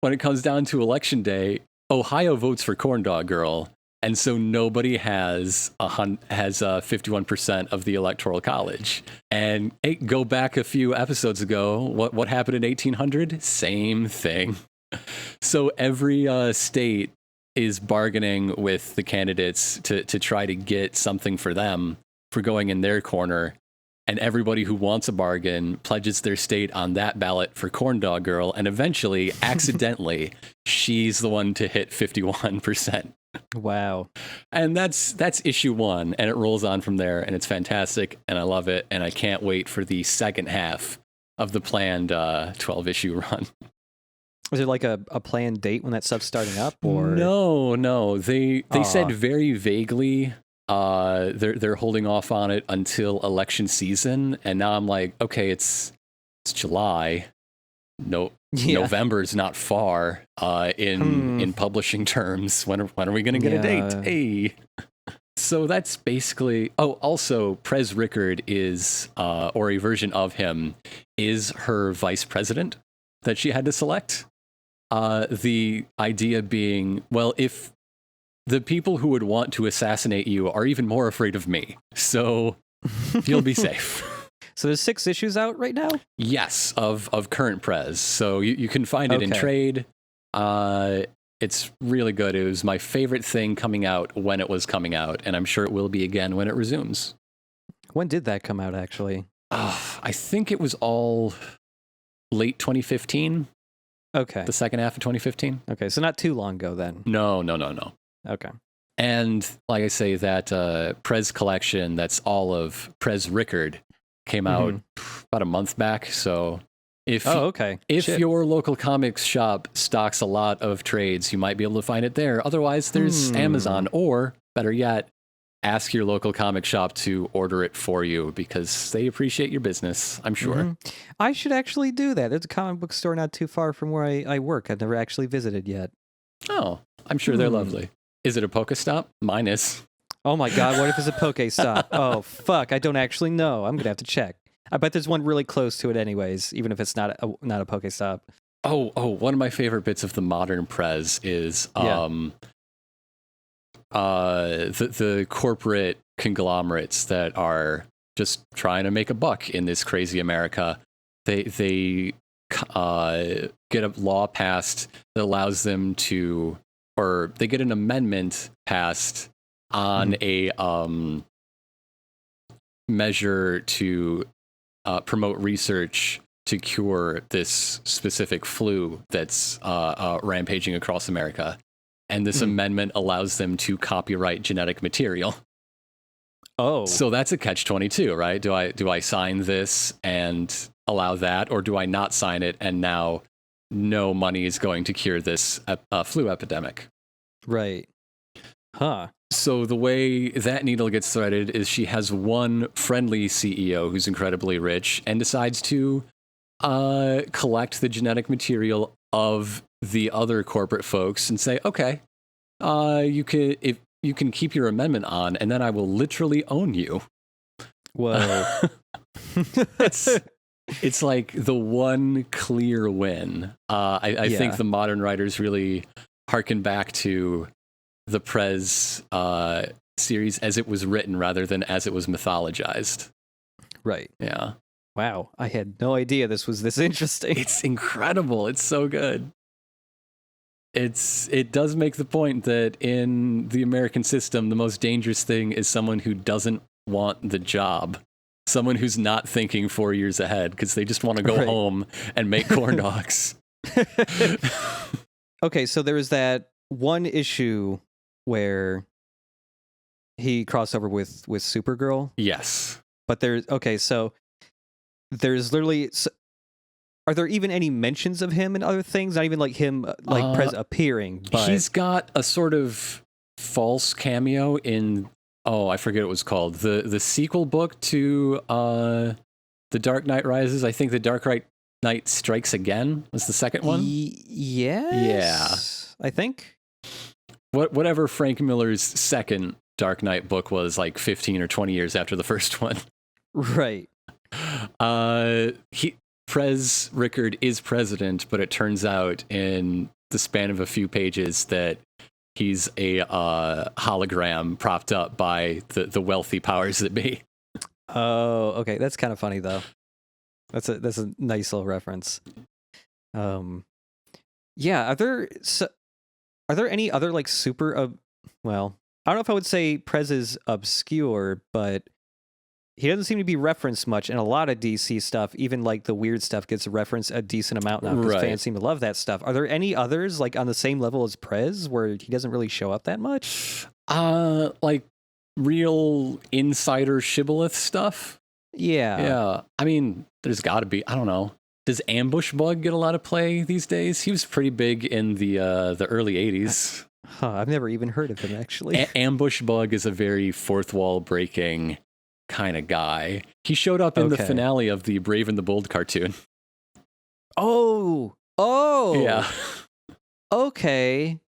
when it comes down to election day, Ohio votes for Corn Dog Girl, and so nobody has 51% of the electoral college. And go back a few episodes ago, what happened in 1800? Same thing. So every state is bargaining with the candidates to try to get something for them for going in their corner. and everybody who wants a bargain pledges their state on that ballot for Corn Dog Girl, and eventually, accidentally, she's the one to hit 51%. Wow. And that's issue 1, and it rolls on from there, and it's fantastic, and I love it, and I can't wait for the second half of the planned 12-issue run. Is there like a planned date when that stuff's starting up? Or No. They said very vaguely they're holding off on it until election season, and now I'm like, okay, it's July. No, Yeah. November's not far in publishing terms. When are we going to get a date? Hey. So that's basically. Oh, also, Prez Rickard is, or a version of him, is her vice president that she had to select. The idea being, well, if the people who would want to assassinate you are even more afraid of me, so you'll be safe. So there's 6 issues out right now? Yes, of current Prez. So you can find it in trade. It's really good. It was my favorite thing coming out when it was coming out, and I'm sure it will be again when it resumes. When did that come out, actually? I think it was all late 2015. Okay. The second half of 2015. Okay, so not too long ago then. No. Okay. And like I say, that Prez collection, that's all of Prez Rickard, came out about a month back. So if your local comics shop stocks a lot of trades, you might be able to find it there. Otherwise, there's Amazon, or better yet, ask your local comic shop to order it for you because they appreciate your business, I'm sure. I should actually do that. There's a comic book store not too far from where I work. I've never actually visited yet. Oh, I'm sure they're lovely. Is it a Pokestop? Mine is. Oh my God, what if it's a Pokestop? Oh, fuck, I don't actually know. I'm going to have to check. I bet there's one really close to it anyways, even if it's not a Pokestop. Oh, one of my favorite bits of the modern Prez is the corporate conglomerates that are just trying to make a buck in this crazy America. They get a law passed that allows them to, or they get an amendment passed on a measure to promote research to cure this specific flu that's rampaging across America. And this amendment allows them to copyright genetic material. Oh. So that's a catch-22, right? Do I sign this and allow that, or do I not sign it and now no money is going to cure this flu epidemic? Right. Huh. So the way that needle gets threaded is she has one friendly CEO who's incredibly rich and decides to collect the genetic material of the other corporate folks and say, okay, you can keep your amendment on, and then I will literally own you. Whoa. It's like the one clear win. I think the modern writers really harken back to the Prez series as it was written rather than as it was mythologized. Right. Yeah. Wow. I had no idea this was this interesting. It's incredible. It's so good. It does make the point that in the American system, the most dangerous thing is someone who doesn't want the job. Someone who's not thinking 4 years ahead because they just want to go home and make corn dogs. Okay, so there was that one issue where he crossed over with Supergirl. Yes. But so there's literally... Are there even any mentions of him and other things? Not even like him Prez appearing, but... He's got a sort of false cameo in... Oh, I forget what it was called. The sequel book to The Dark Knight Rises. I think The Dark Knight Strikes Again was the second one. Yes. I think. Whatever Frank Miller's second Dark Knight book was, like 15 or 20 years after the first one. Right. Prez Rickard is president, but it turns out in the span of a few pages that he's a hologram propped up by the wealthy powers that be. Oh, okay. That's kind of funny though. That's a nice little reference. Yeah. Are there any other like super? Well, I don't know if I would say Prez is obscure, but he doesn't seem to be referenced much in a lot of DC stuff. Even like the weird stuff gets referenced a decent amount now because fans seem to love that stuff. Are there any others like on the same level as Prez where he doesn't really show up that much? Like real insider shibboleth stuff. Yeah. I mean, there's got to be. I don't know. Does Ambush Bug get a lot of play these days? He was pretty big in the early '80s. I've never even heard of him actually. Ambush Bug is a very fourth wall breaking kind of guy. He showed up in the finale of the Brave and the Bold cartoon. Oh, yeah. Okay.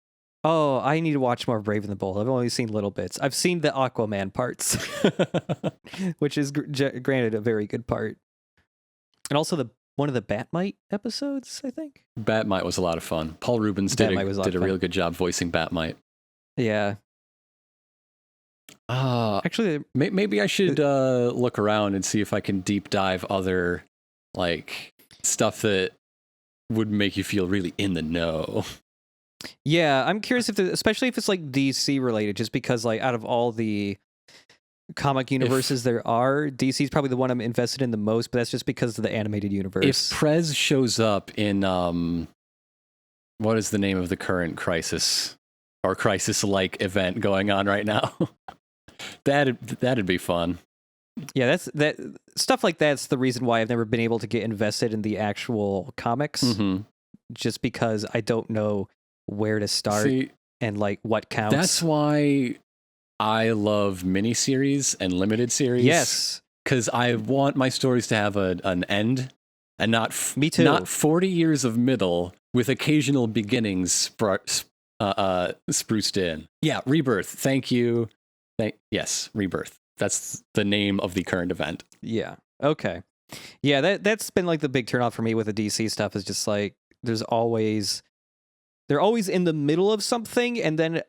Oh, I need to watch more Brave and the Bold. I've only seen little bits. I've seen the Aquaman parts, which is granted a very good part, and also one of the Batmite episodes, I think. Batmite was a lot of fun. Paul Rubens did a real good job voicing Batmite. Yeah. Actually, maybe I should look around and see if I can deep dive other like stuff that would make you feel really in the know. Yeah, I'm curious especially if it's like DC related, just because like out of all the comic universes there are, DC's probably the one I'm invested in the most, but that's just because of the animated universe. If Prez shows up in what is the name of the current Crisis or Crisis-like event going on right now? that'd be fun. Yeah, that stuff like that's the reason why I've never been able to get invested in the actual comics, just because I don't know where to start and like what counts. That's why I love miniseries and limited series. Yes, because I want my stories to have an end, and not me too. Not 40 years of middle with occasional beginnings spruced in. Yeah, Rebirth. Thank you. Yes, Rebirth. That's the name of the current event. Yeah. Okay. Yeah, that's been like the big turnoff for me with the DC stuff is just like they're always in the middle of something, and then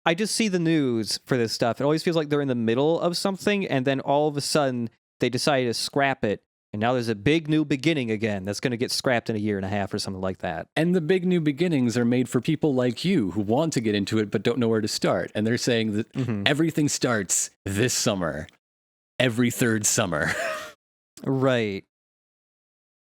I just see the news for this stuff. It always feels like they're in the middle of something, and then all of a sudden they decide to scrap it, and now there's a big new beginning again that's going to get scrapped in a year and a half or something like that. And the big new beginnings are made for people like you who want to get into it but don't know where to start. And they're saying that everything starts this summer, every third summer. Right.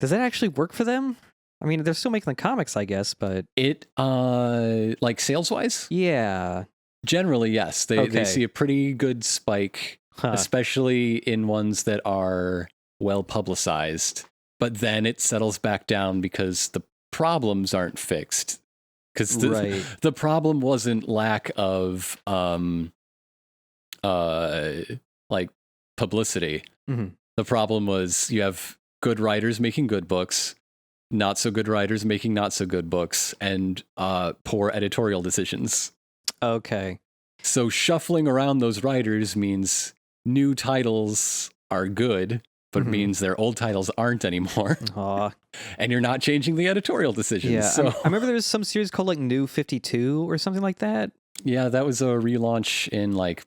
Does that actually work for them? I mean, they're still making the comics, I guess, but it like sales-wise? Yeah. Generally, yes. They see a pretty good spike, especially in ones that are well publicized. But then it settles back down because the problems aren't fixed. Because the problem wasn't lack of like publicity. The problem was you have good writers making good books, not so good writers making not so good books, and poor editorial decisions. Okay. So shuffling around those writers means new titles are good, but means their old titles aren't anymore. And you're not changing the editorial decisions. Yeah, so. I remember there was some series called like New 52 or something like that. Yeah, that was a relaunch in like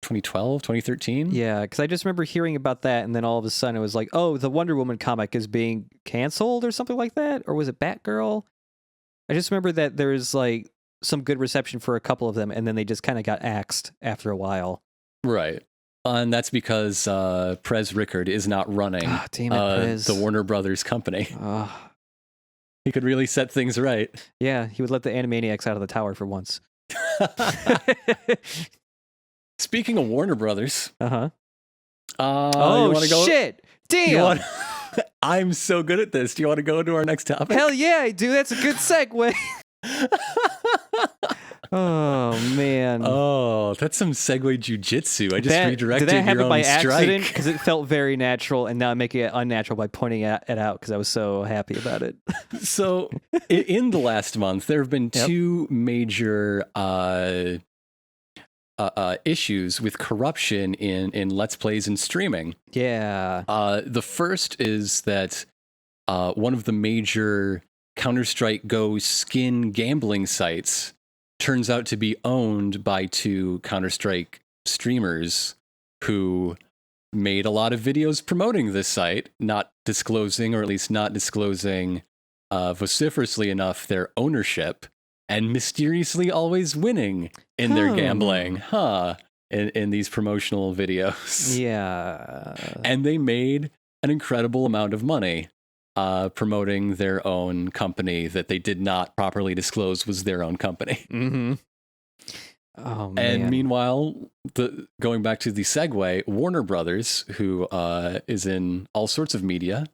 2012, 2013. Yeah, because I just remember hearing about that, and then all of a sudden it was like, oh, the Wonder Woman comic is being canceled or something like that? Or was it Batgirl? I just remember that there was like some good reception for a couple of them, and then they just kind of got axed after a while. Right. And that's because Prez Rickard is not running the Warner Brothers company. He could really set things right. Yeah, he would let the Animaniacs out of the tower for once. Speaking of Warner Brothers. Oh, shit. Damn. I'm so good at this. Do you want to go to our next topic? Hell yeah, I do. That's a good segue. Oh, man. Oh, that's some segue jujitsu. I just redirected did that happen your own by strike. Accident? Because it felt very natural, and now I'm making it unnatural by pointing it out because I was so happy about it. So, in the last month, there have been two major issues with corruption in Let's Plays and streaming. Yeah. The first is that one of the major Counter-Strike Go skin gambling sites turns out to be owned by two Counter-Strike streamers who made a lot of videos promoting this site, not disclosing, or at least not disclosing vociferously enough, their ownership, and mysteriously always winning in their gambling. in these promotional videos. Yeah. And they made an incredible amount of money promoting their own company that they did not properly disclose was their own company. Mm-hmm. Oh, man. And meanwhile, going back to the segue, Warner Brothers, who is in all sorts of media,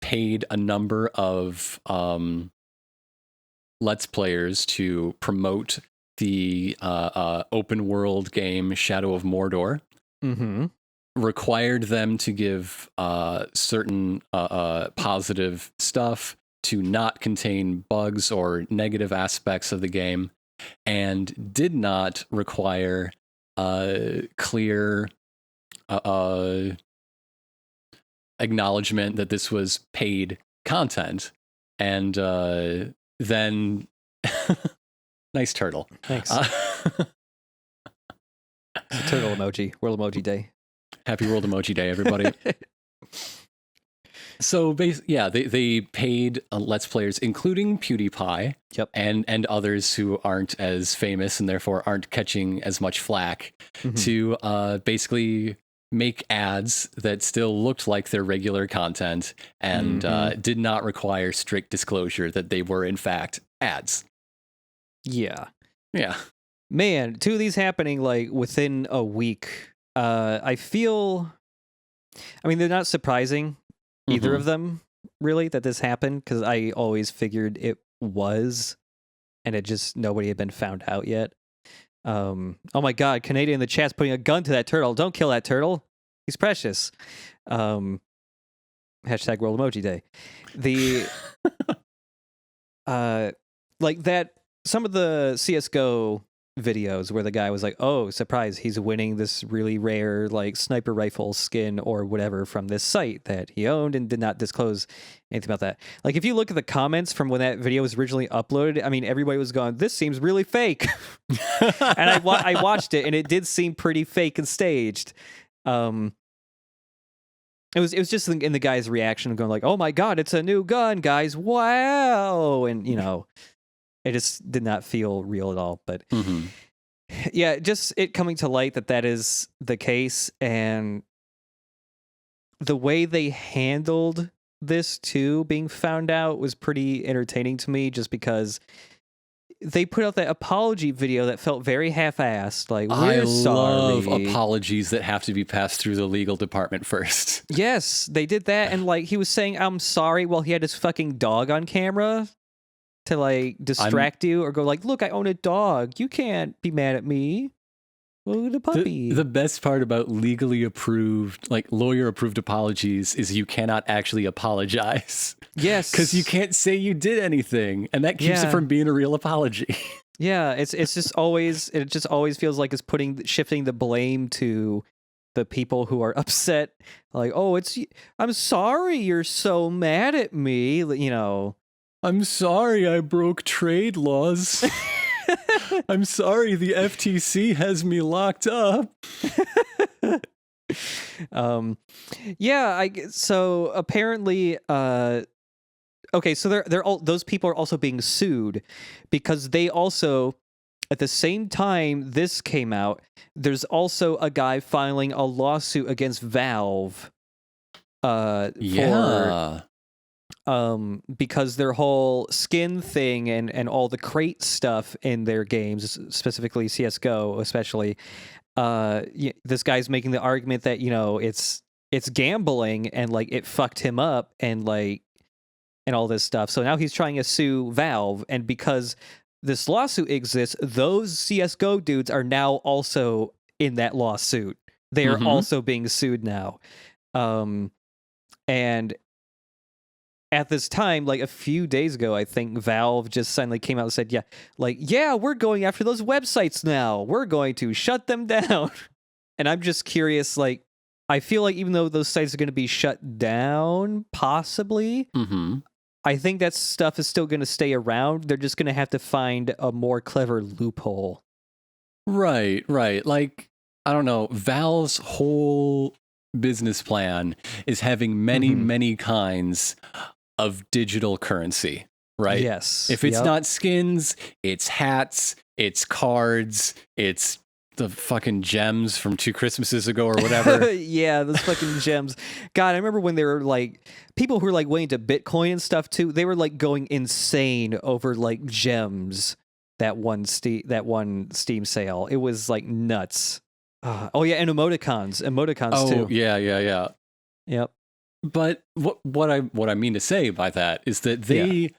paid a number of Let's Players to promote the open world game Shadow of Mordor. Mm-hmm. Required them to give certain positive stuff, to not contain bugs or negative aspects of the game, and did not require clear acknowledgement that this was paid content. And then, nice turtle. Thanks. It's a turtle emoji. World Emoji Day. Happy World Emoji Day, everybody. So, they paid Let's Players, including PewDiePie, yep, and others who aren't as famous and therefore aren't catching as much flack, to basically make ads that still looked like their regular content and did not require strict disclosure that they were in fact ads. Yeah. Man, 2 of these happening like within a week. I feel, I mean, they're not surprising, either of them, really, that this happened, because I always figured it was, and it just, nobody had been found out yet. Oh my God, Canadian in the chat's putting a gun to that turtle. Don't kill that turtle. He's precious. Hashtag World Emoji Day. The, like that, some of the CSGO videos where the guy was like, oh, surprise, he's winning this really rare like sniper rifle skin or whatever from this site that he owned and did not disclose anything about that. Like, if you look at the comments from when that video was originally uploaded, I mean, everybody was going, this seems really fake. And I watched it, and it did seem pretty fake and staged. It was just in the guy's reaction of going like, oh my God, it's a new gun, guys, wow. And it just did not feel real at all. But yeah, just it coming to light that is the case, and the way they handled this too, being found out, was pretty entertaining to me, just because they put out that apology video that felt very half-assed. Like, we're sorry. I love apologies that have to be passed through the legal department first. Yes, they did that, and like he was saying, I'm sorry, while he had his fucking dog on camera to like distract you or go like, look, I own a dog. You can't be mad at me. Look at the puppy. The best part about legally approved, like lawyer approved apologies is you cannot actually apologize. Yes. Because you can't say you did anything. And that keeps it from being a real apology. Yeah. It just always feels like it's shifting the blame to the people who are upset. Like, oh, I'm sorry you're so mad at me. I'm sorry I broke trade laws. I'm sorry the FTC has me locked up. So apparently okay, so they're all, those people are also being sued because they also, at the same time this came out, there's also a guy filing a lawsuit against Valve because their whole skin thing and all the crate stuff in their games, specifically CSGO especially, this guy's making the argument that, it's gambling and like it fucked him up and all this stuff. So now he's trying to sue Valve, and because this lawsuit exists, those CSGO dudes are now also in that lawsuit. They are also being sued now. And at this time, like a few days ago, I think Valve just suddenly came out and said, we're going after those websites now. We're going to shut them down. And I'm just curious, like, I feel like even though those sites are going to be shut down, possibly, I think that stuff is still going to stay around. They're just going to have to find a more clever loophole. Right. Like, I don't know, Valve's whole business plan is having many kinds of digital currency, right? Yes. If it's not skins, it's hats, it's cards, it's the fucking gems from 2 Christmases ago or whatever. Yeah, those fucking gems. God, I remember when they were like people who were like way into Bitcoin and stuff too. They were like going insane over like gems. That one Steam sale. It was like nuts. Oh yeah, and emoticons too. Oh yeah. Yep. But what I mean to say by that is that they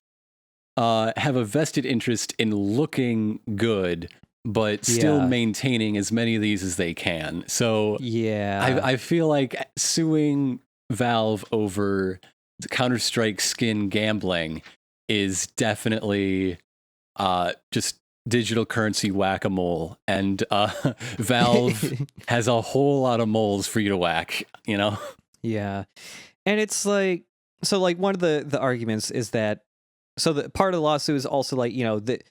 have a vested interest in looking good, but still maintaining as many of these as they can. So I feel like suing Valve over the Counter-Strike skin gambling is definitely just digital currency whack-a-mole, and Valve has a whole lot of moles for you to whack, you know? Yeah. And it's like, so like one of the arguments is that, so the part of the lawsuit is also like, you know, that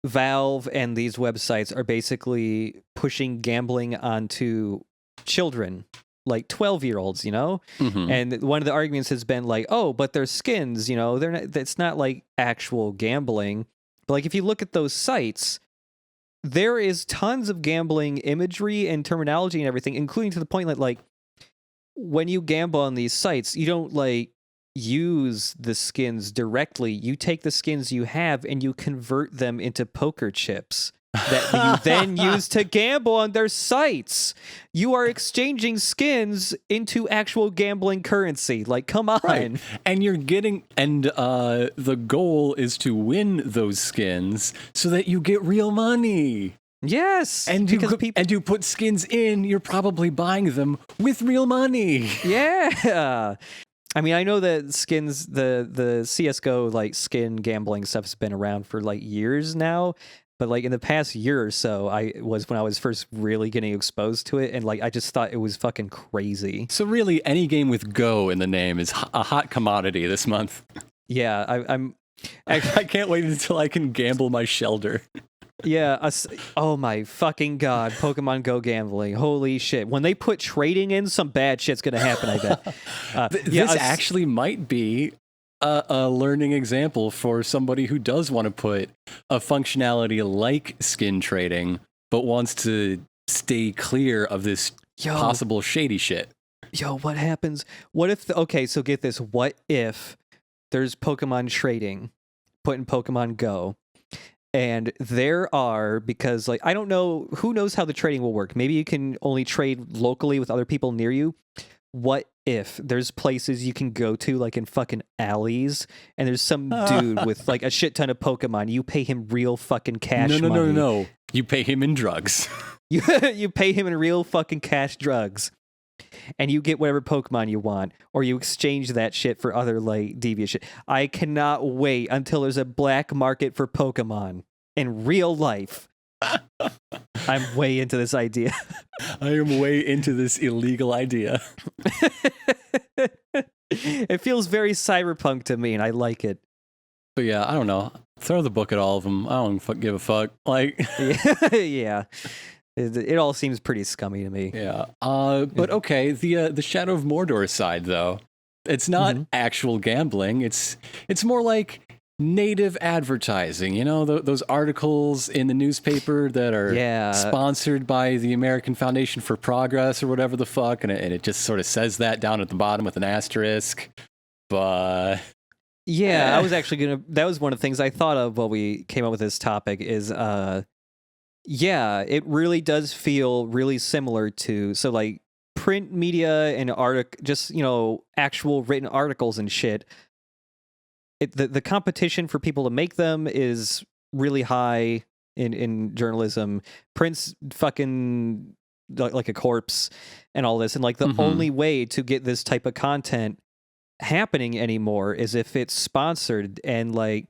Valve and these websites are basically pushing gambling onto children, like 12-year-olds, you know? Mm-hmm. And one of the arguments has been like, oh, but they're skins, you know, it's not like actual gambling. But like if you look at those sites, there is tons of gambling imagery and terminology and everything, including to the point that like when you gamble on these sites, you don't like use the skins directly. You take the skins you have and you convert them into poker chips that you then use to gamble on their sites. You are exchanging skins into actual gambling currency. Like, come on. Right. And you're getting, and the goal is to win those skins so that you get real money. Yes, and you put skins in, you're probably buying them with real money. Yeah. I mean, I know that skins, the CSGO like skin gambling stuff has been around for like years now, but like in the past year or so, when I was first really getting exposed to it, and like I just thought it was fucking crazy. So really, any game with "go" in the name is a hot commodity this month. Yeah, I can't wait until I can gamble my shelter. Yeah. Oh my fucking God. Pokemon Go gambling. Holy shit. When they put trading in, some bad shit's going to happen, I bet. This actually might be a learning example for somebody who does want to put a functionality like skin trading, but wants to stay clear of this possible shady shit. Yo, what happens? What if, okay, so get this. What if there's Pokemon trading put in Pokemon Go? And there are, because like I don't know, who knows how the trading will work. Maybe you can only trade locally with other people near you. What if there's places you can go to, like in fucking alleys, and there's some dude with like a shit ton of Pokemon. You pay him real fucking cash money. No. You pay him in drugs. You pay him in real fucking cash drugs. And you get whatever Pokemon you want, or you exchange that shit for other like devious shit. I cannot wait until there's a black market for Pokemon in real life. I'm way into this idea. I am way into this illegal idea. It feels very cyberpunk to me, and I like it. But yeah, I don't know. Throw the book at all of them. I don't give a fuck. Like, yeah. It all seems pretty scummy to me. Yeah. But okay, the Shadow of Mordor side though, it's not actual gambling. It's more like native advertising. You know, those articles in the newspaper that are sponsored by the American Foundation for Progress or whatever the fuck, and it just sort of says that down at the bottom with an asterisk. But yeah, I was actually that was one of the things I thought of while we came up with this topic is yeah, it really does feel really similar to, so like print media and just, you know, actual written articles and shit. The competition for people to make them is really high in journalism. Print's fucking like a corpse and all this. And like the only way to get this type of content happening anymore is if it's sponsored, and like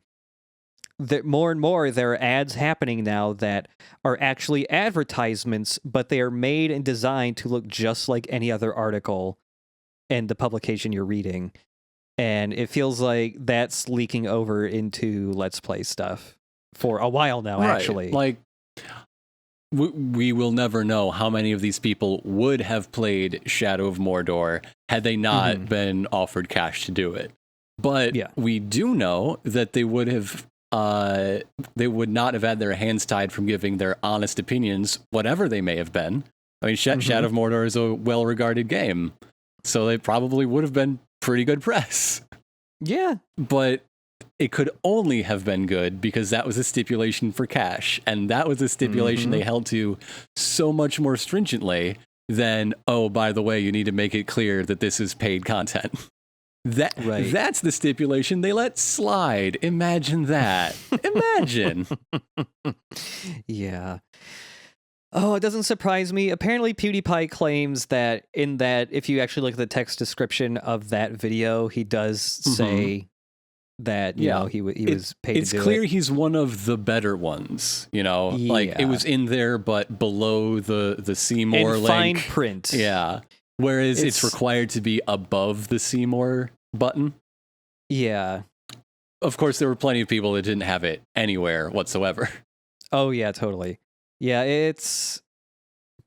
more and more there are ads happening now that are actually advertisements, but they are made and designed to look just like any other article in the publication you're reading. And it feels like that's leaking over into Let's Play stuff for a while now, actually. Like, we will never know how many of these people would have played Shadow of Mordor had they not been offered cash to do it. But we do know that they would have they would not have had their hands tied from giving their honest opinions, whatever they may have been. I mean, Shadow of Mordor is a well-regarded game, so they probably would have been pretty good press. Yeah. But it could only have been good because that was a stipulation for cash, and that was a stipulation they held to so much more stringently than, oh, by the way, you need to make it clear that this is paid content. That's the stipulation they let slide. Imagine that. Imagine. Yeah. Oh, it doesn't surprise me. Apparently, PewDiePie claims that if you actually look at the text description of that video, he does say that, you know, he was paid to do it. It's clear he's one of the better ones, you know? Like, it was in there, but below the See More link. Fine print. Yeah. Whereas it's required to be above the See More button. Yeah. Of course, there were plenty of people that didn't have it anywhere whatsoever. Oh, yeah, totally. Yeah, it's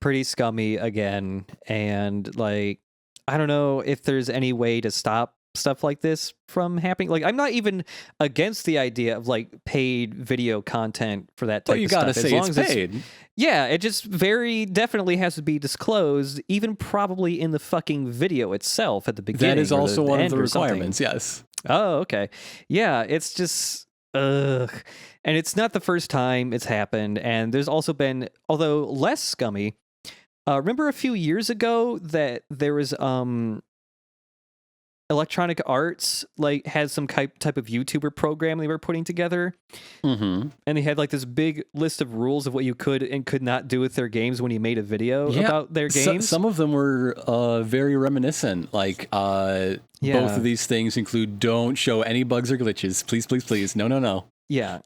pretty scummy again. And, like, I don't know if there's any way to stop stuff like this from happening. Like, I'm not even against the idea of, like, paid video content for that type of stuff. But you gotta say it's paid. Yeah, it just very definitely has to be disclosed, even probably in the fucking video itself at the beginning. That is also one of the requirements, yes. Oh, okay. Yeah, it's just, ugh. And it's not the first time it's happened. And there's also been, although less scummy, remember a few years ago that there was Electronic Arts like had some type of YouTuber program they were putting together, and they had like this big list of rules of what you could and could not do with their games when you made a video about their games. Some of them were very reminiscent. Like both of these things include don't show any bugs or glitches. Please, please, please. No. Yeah.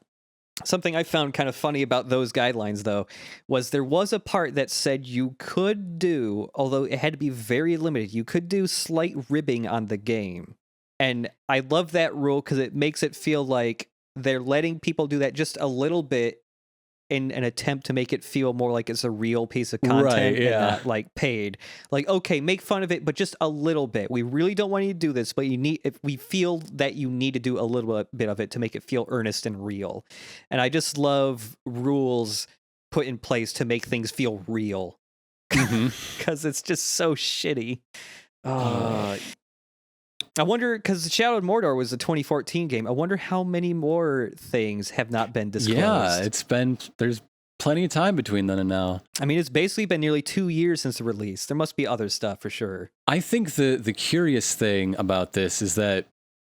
Something I found kind of funny about those guidelines, though, was there was a part that said you could do, although it had to be very limited, you could do slight ribbing on the game. And I love that rule because it makes it feel like they're letting people do that just a little bit in an attempt to make it feel more like it's a real piece of content and not like paid. Like, okay, make fun of it, but just a little bit. We really don't want you to do this, but if we feel that you need to do a little bit of it to make it feel earnest and real. And I just love rules put in place to make things feel real because it's just so shitty. I wonder, because Shadow of Mordor was a 2014 game, I wonder how many more things have not been disclosed. Yeah, there's plenty of time between then and now. I mean, it's basically been nearly 2 years since the release. There must be other stuff for sure. I think the curious thing about this is that,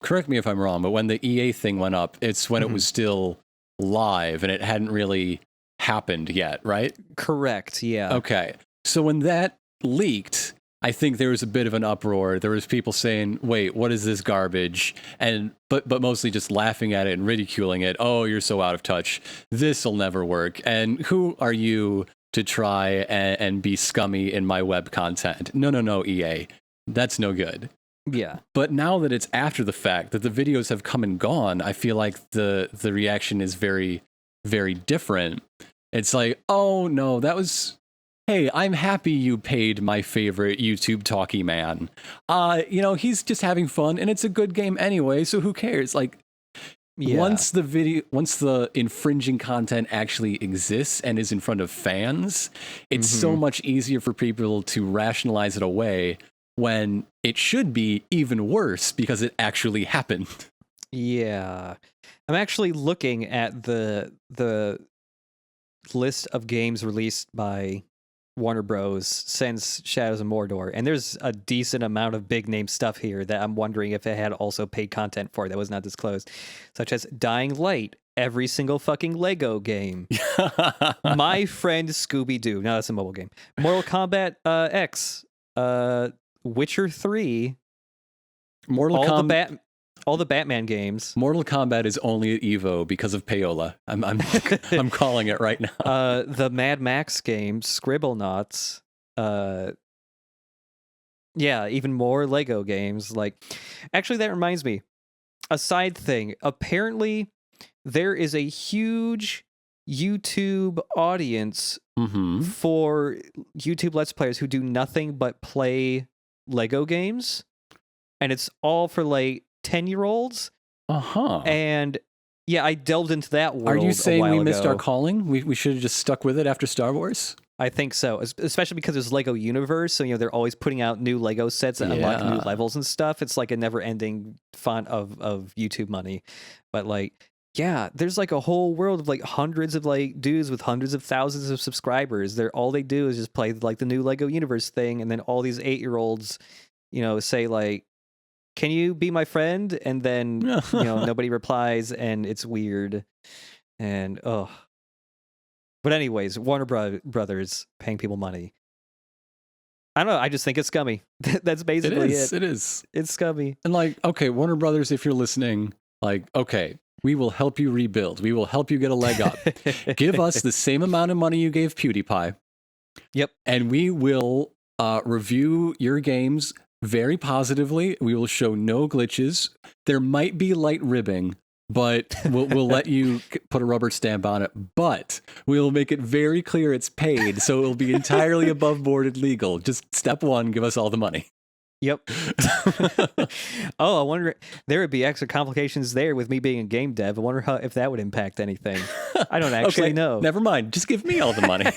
correct me if I'm wrong, but when the EA thing went up, it's when it was still live and it hadn't really happened yet, right? Correct, yeah. Okay, so when that leaked, I think there was a bit of an uproar. There was people saying, wait, what is this garbage? And but mostly just laughing at it and ridiculing it. Oh, you're so out of touch. This'll never work. And who are you to try and be scummy in my web content? No, EA. That's no good. Yeah. But now that it's after the fact, that the videos have come and gone, I feel like the reaction is very, very different. It's like, oh, no, that was... Hey, I'm happy you paid my favorite YouTube talkie man. He's just having fun, and it's a good game anyway, so who cares? Like, once the infringing content actually exists and is in front of fans, it's so much easier for people to rationalize it away when it should be even worse because it actually happened. Yeah. I'm actually looking at the list of games released by Warner Bros. Since Shadows of Mordor, and there's a decent amount of big name stuff here that I'm wondering if it had also paid content for that was not disclosed, such as Dying Light, every single fucking Lego game, My Friend Scooby-Doo, no, that's a mobile game, Mortal Kombat X, Witcher 3, all the Batman games. Mortal Kombat is only at Evo because of payola. I'm calling it right now. The Mad Max game, Scribblenauts. Even more Lego games. Like, actually, that reminds me. A side thing. Apparently, there is a huge YouTube audience for YouTube Let's Players who do nothing but play Lego games, and it's all for like 10-year-olds. Uh-huh. And Yeah, I delved into that world. Are you saying we missed ago. our calling? We should have just stuck with it after Star Wars? I think so, especially because there's Lego Universe, so they're always putting out new Lego sets that unlock new levels and stuff. It's like a never-ending font of YouTube money. But yeah, there's like a whole world of like hundreds of like dudes with hundreds of thousands of subscribers. All they do is just play like the new Lego Universe thing, and then all these 8-year-olds, say like, "Can you be my friend?" And then nobody replies, and it's weird. And But anyways, Warner Brothers paying people money. I don't know. I just think it's scummy. That's basically it. It is. It's scummy. And okay, Warner Brothers, if you're listening, okay, we will help you rebuild. We will help you get a leg up. Give us the same amount of money you gave PewDiePie. Yep. And we will review your games very positively. We will show no glitches. There might be light ribbing, but we'll let you put a rubber stamp on it. But we'll make it very clear it's paid, so it'll be entirely above board and legal. Just step one, give us all the money. Yep. I wonder, there would be extra complications there with me being a game dev. I wonder if that would impact anything. I don't actually know. Never mind. Just give me all the money.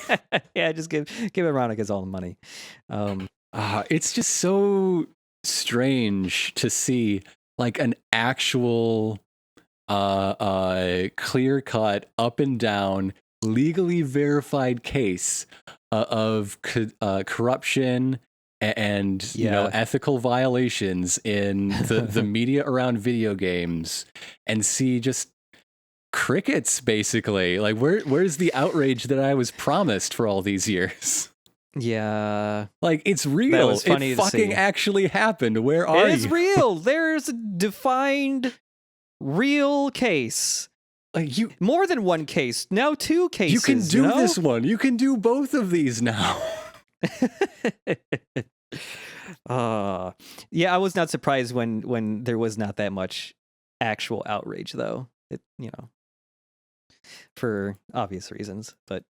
Yeah, just give Ironicast all the money. It's just so strange to see an actual clear-cut, up and down, legally verified case of corruption and ethical violations in the media around video games, and see just crickets, basically. Where's the outrage that I was promised for all these years? Yeah. It's real. That was funny it to fucking see. actually happened. Where are you? It's real. There's a defined real case. More than one case. Now 2 cases. You can do this one. You can do both of these now. Yeah, I was not surprised when there was not that much actual outrage, though. For obvious reasons. But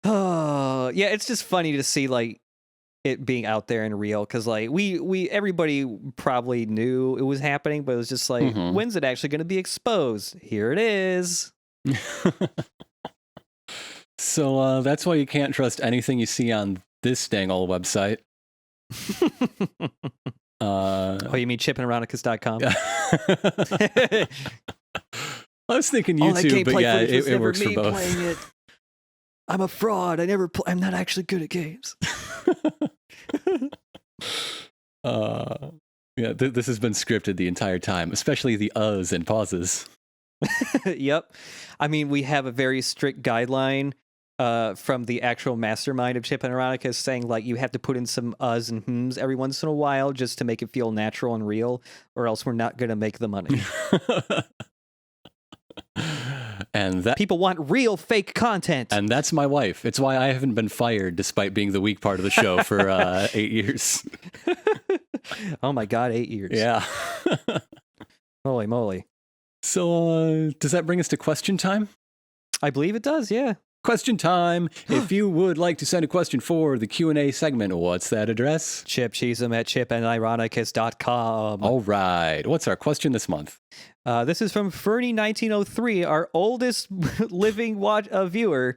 yeah, it's just funny to see it being out there and real, because everybody probably knew it was happening, but it was just when's it actually going to be exposed? Here it is. So that's why you can't trust anything you see on this dang old website. You mean chipandIronicast.com? I was thinking YouTube, but yeah, it works for both. Playing it. I'm a fraud. I'm not actually good at games. Yeah, this has been scripted the entire time, especially the uhs and pauses. Yep. I mean, we have a very strict guideline from the actual mastermind of Chip and Ironicast saying you have to put in some uhs and hms every once in a while just to make it feel natural and real, or else we're not going to make the money. And that people want real fake content. And that's my wife. It's why I haven't been fired despite being the weak part of the show for 8 years. Oh my God, 8 years. Yeah. Holy moly. So does that bring us to question time? I believe it does, yeah. Question time. If you would like to send a question for the Q&A segment, what's that address? Chipcheesem at chipandIronicast.com. All right. What's our question this month? This is from Fernie1903, our oldest living viewer.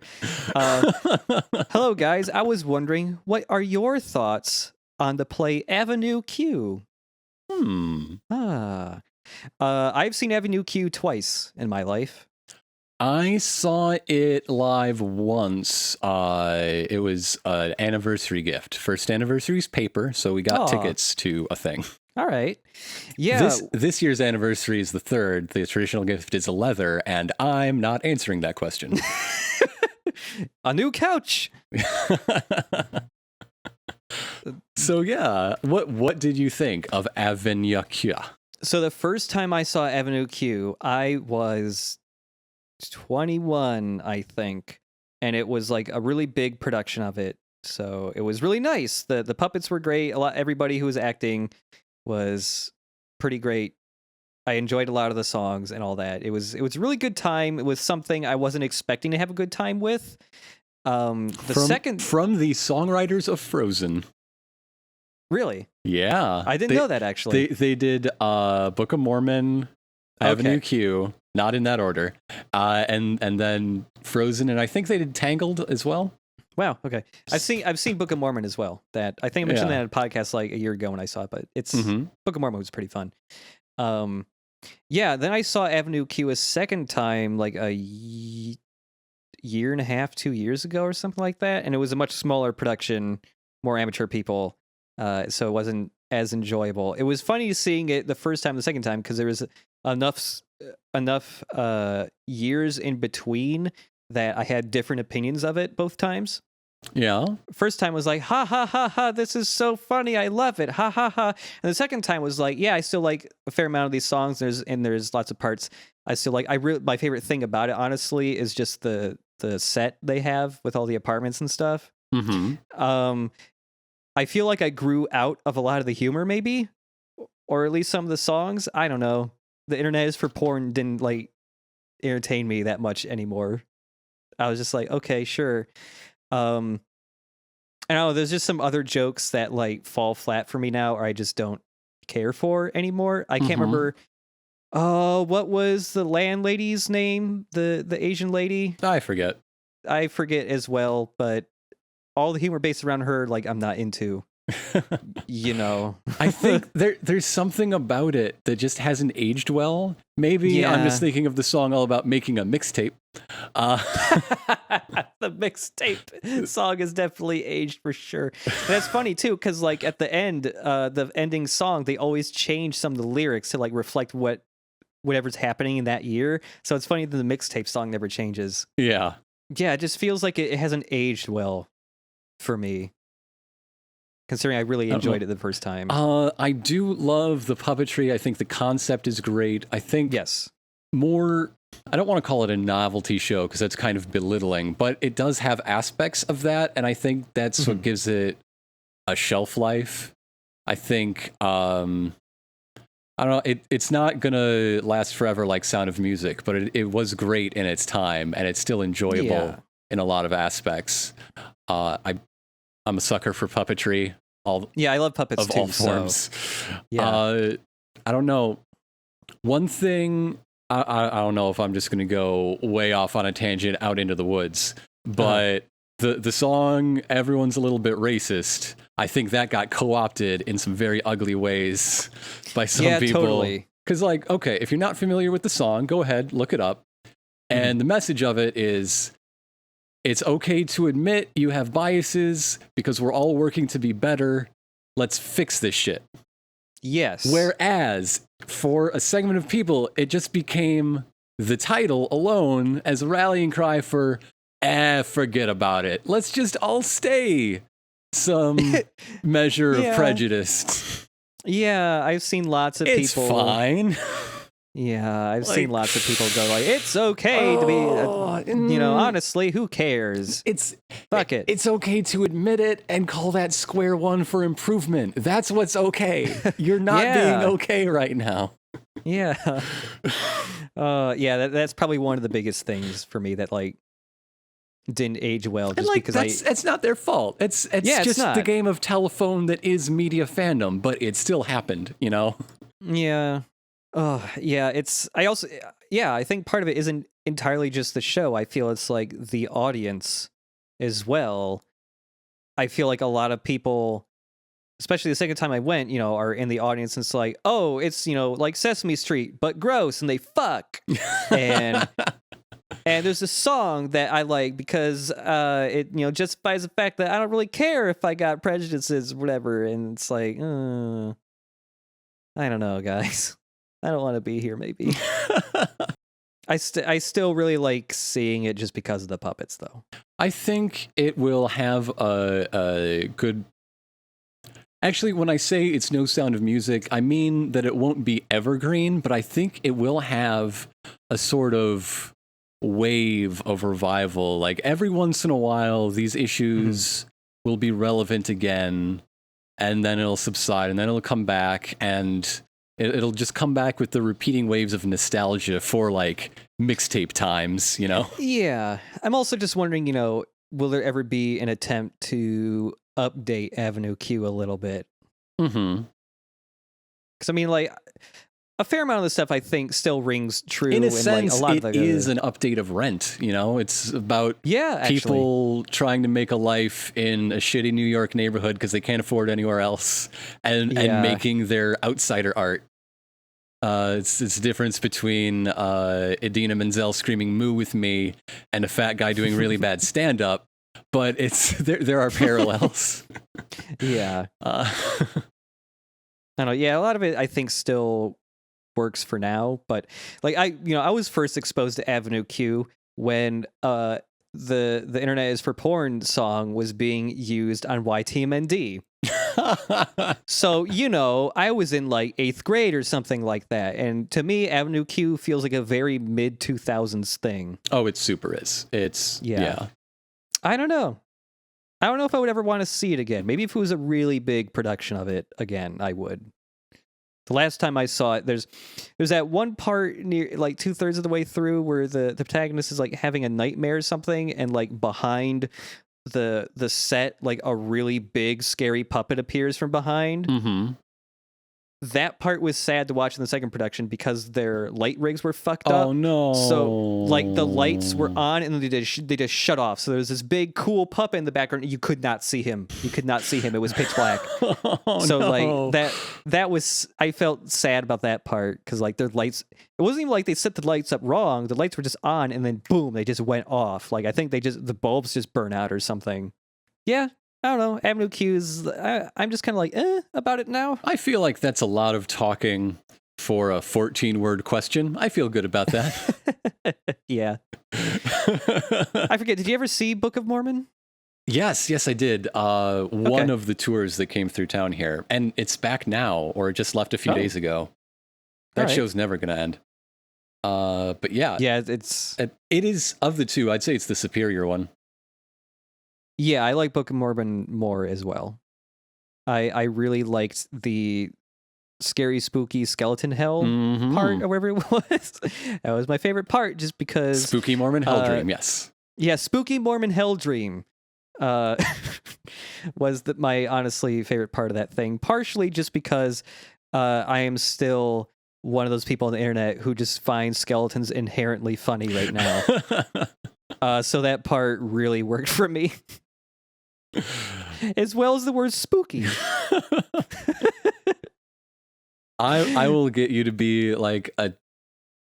Hello, guys. I was wondering, what are your thoughts on the play Avenue Q? I've seen Avenue Q twice in my life. I saw it live once. It was an anniversary gift. First anniversary's paper, so we got tickets to a thing. All right. Yeah. This year's anniversary is the 3rd. The traditional gift is a leather, and I'm not answering that question. A new couch. So yeah, what did you think of Avenue Q? So the first time I saw Avenue Q, I was 21, I think, and it was a really big production of it. So it was really nice. The puppets were great. Everybody who was acting was pretty great. I enjoyed a lot of the songs and all that. It was a really good time. It was something I wasn't expecting to have a good time with. From the songwriters of Frozen. Really? Yeah. I didn't know that, actually. They did Book of Mormon, Avenue Q, not in that order. And then Frozen, and I think they did Tangled as well. Wow. Okay. I've seen Book of Mormon as well. That I think I mentioned Yeah. that in a podcast like a year ago when I saw it, but it's Mm-hmm. Book of Mormon was pretty fun. Yeah. Then I saw Avenue Q a second time, like a year and a half, 2 years ago, or something like that, and it was a much smaller production, more amateur people, so it wasn't as enjoyable. It was funny seeing it the first time, the second time, because there was enough years in between that I had different opinions of it both times. Yeah. First time was like, ha ha ha ha, this is so funny, I love it, ha ha ha. And the second time was like, yeah, I still like a fair amount of these songs. There's lots of parts I still like. My favorite thing about it, honestly, is just the set they have with all the apartments and stuff. Mm-hmm. I feel like I grew out of a lot of the humor, maybe, or at least some of the songs. I don't know. The internet is for porn didn't like entertain me that much anymore. I was just like, okay, sure. I don't know, there's just some other jokes that like fall flat for me now, or I just don't care for anymore. I can't remember. Oh, what was the landlady's name? The Asian lady? I forget as well, but all the humor based around her, like, I'm not into. You know. I think there's something about it that just hasn't aged well. Maybe I'm just thinking of the song all about making a mixtape. The mixtape song is definitely aged for sure. And that's funny too, because like at the end, the ending song, they always change some of the lyrics to like reflect whatever's happening in that year. So it's funny that the mixtape song never changes. Yeah. Yeah, it just feels like it hasn't aged well for me, considering I really enjoyed it the first time. I do love the puppetry. I think the concept is great. I think more, I don't want to call it a novelty show because that's kind of belittling, but it does have aspects of that, and I think that's what gives it a shelf life. I think, I don't know, it's not going to last forever like Sound of Music, but it was great in its time, and it's still enjoyable in a lot of aspects. I'm a sucker for puppetry. I love puppets of too, all forms. So, yeah. I don't know. One thing, I don't know if I'm just going to go way off on a tangent out into the woods, but the song "Everyone's a Little Bit Racist," I think that got co-opted in some very ugly ways by some people. Totally. Because, like, okay, if you're not familiar with the song, go ahead, look it up. And the message of it is, it's okay to admit you have biases because we're all working to be better. Let's fix this shit. Yes. Whereas for a segment of people, it just became the title alone as a rallying cry for, forget about it. Let's just all stay some measure of prejudiced. Yeah, I've seen lots of people. It's fine. Yeah, I've seen lots of people go like, it's okay to be, honestly, who cares? Fuck it. It's okay to admit it and call that square one for improvement. That's what's okay. You're not being okay right now. Yeah. That's probably one of the biggest things for me that like didn't age well. Just because it's not their fault. It's just the game of telephone that is media fandom, but it still happened, you know? Yeah. I think part of it isn't entirely just the show. I feel it's like the audience as well. I feel like a lot of people, especially the second time I went, are in the audience and it's like, oh, it's, like Sesame Street, but gross, and they fuck. And there's a song that I like because it, justifies the fact that I don't really care if I got prejudices or whatever. And it's like, I don't know, guys. I don't want to be here, maybe. I still really like seeing it just because of the puppets, though. I think it will have a good... Actually, when I say it's no Sound of Music, I mean that it won't be evergreen, but I think it will have a sort of wave of revival. Like, every once in a while, these issues will be relevant again, and then it'll subside, and then it'll come back, and... It'll just come back with the repeating waves of nostalgia for, like, mixtape times, Yeah. I'm also just wondering, will there ever be an attempt to update Avenue Q a little bit? Mm-hmm. Because, I mean, like, a fair amount of the stuff I think still rings true. In a and, sense, like, a lot it of the, is an update of Rent. You know, it's about people trying to make a life in a shitty New York neighborhood because they can't afford anywhere else, and making their outsider art. It's the difference between Idina Menzel screaming "moo" with me and a fat guy doing really bad stand-up, but it's there are parallels. Yeah. I don't know. Yeah, a lot of it I think still works for now, but like I was first exposed to Avenue Q when the Internet is for Porn song was being used on YTMND. So, I was in like 8th grade or something like that. And to me, Avenue Q feels like a very mid 2000s thing. Oh, it super is. Yeah. I don't know. I don't know if I would ever want to see it again. Maybe if it was a really big production of it again, I would. The last time I saw it, there's that one part near like 2/3 of the way through where the protagonist is like having a nightmare or something, and like behind the set, like a really big scary puppet appears from behind. Mm-hmm. That part was sad to watch in the second production because their light rigs were fucked up. Oh no! So like the lights were on and they just shut off. So there was this big cool puppet in the background. And you could not see him. It was pitch black. Like that was, I felt sad about that part because like their lights. It wasn't even like they set the lights up wrong. The lights were just on and then boom, they just went off. Like I think the bulbs just burn out or something. Yeah. I don't know. Avenue Q's, I'm just kind of like, about it now. I feel like that's a lot of talking for a 14-word question. I feel good about that. Yeah. I forget, did you ever see Book of Mormon? Yes, I did. One of the tours that came through town here. And it's back now, or it just left a few days ago. That show's never going to end. But yeah. Yeah, it is, of the two, I'd say it's the superior one. Yeah, I like Book of Mormon more as well. I really liked the scary, spooky skeleton hell part, or whatever it was. That was my favorite part, just because Spooky Mormon Hell Dream, yes. Yeah, Spooky Mormon Hell Dream was my honestly favorite part of that thing. Partially just because I am still one of those people on the internet who just finds skeletons inherently funny right now. So that part really worked for me. As well as the word spooky. I will get you to be like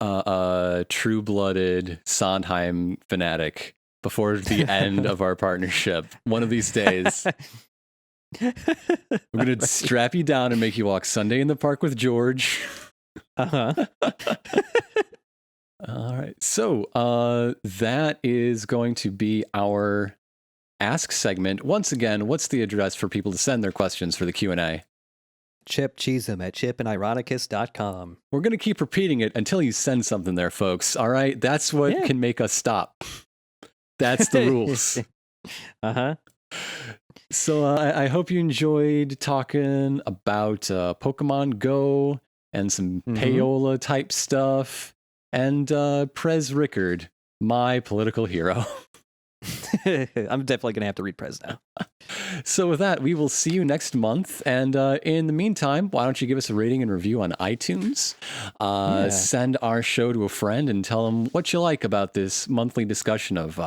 a true-blooded Sondheim fanatic before the end of our partnership. One of these days. I'm going to strap you down and make you walk Sunday in the Park with George. Uh-huh. All right. So that is going to be our Ask segment. Once again, what's the address for people to send their questions for the Q&A? Chip Cheesem at chipandIronicast.com. We're going to keep repeating it until you send something there, folks. All right? That's what can make us stop. That's the rules. Uh-huh. So I hope you enjoyed talking about Pokemon Go and some payola type stuff and Prez Rickard, my political hero. I'm definitely going to have to read Prez now. So with that, we will see you next month. And in the meantime, why don't you give us a rating and review on iTunes? Send our show to a friend and tell them what you like about this monthly discussion of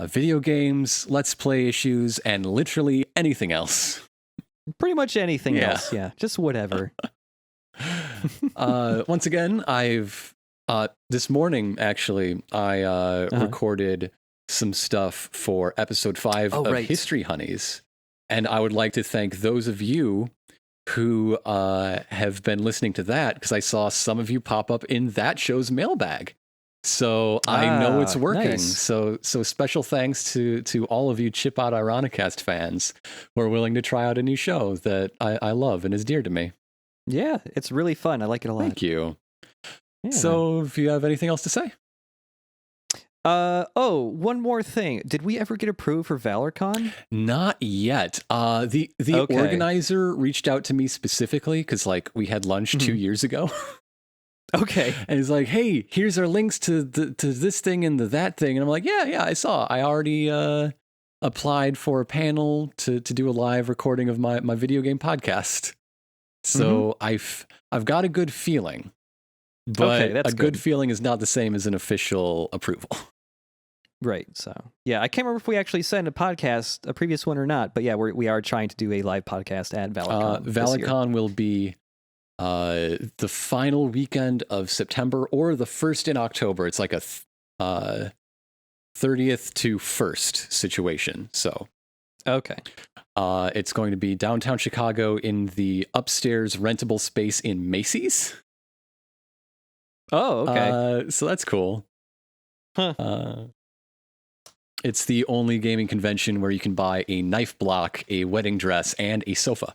video games, Let's Play issues, and literally anything else. Pretty much anything else, yeah. Just whatever. Once again, this morning, actually, I recorded some stuff for episode 5 of History Honeys. And I would like to thank those of you who have been listening to that, because I saw some of you pop up in that show's mailbag. So I know it's working. Nice. So special thanks to all of you Chipod Ironicast fans who are willing to try out a new show that I love and is dear to me. Yeah, it's really fun. I like it a lot. Thank you. Yeah. So if you have anything else to say? One more thing. Did we ever get approved for ValorCon? Not yet. The organizer reached out to me specifically because like we had lunch 2 years ago. Okay. And he's like, hey, here's our links to this thing and that thing. And I'm like, yeah, I saw. I already applied for a panel to do a live recording of my video game podcast. So I've got a good feeling, but Okay, that's a good good. feeling is not the same as an official approval. Right. So yeah, I can't remember if we actually said in a podcast, a previous one or not, but yeah, we are trying to do a live podcast at ValidCon. ValidCon will be the final weekend of September or the first in October. It's like a 30th to 1st situation. So Okay. it's going to be downtown Chicago in the upstairs rentable space in Macy's. Oh, okay. So that's cool. Huh. It's the only gaming convention where you can buy a knife block, a wedding dress, and a sofa.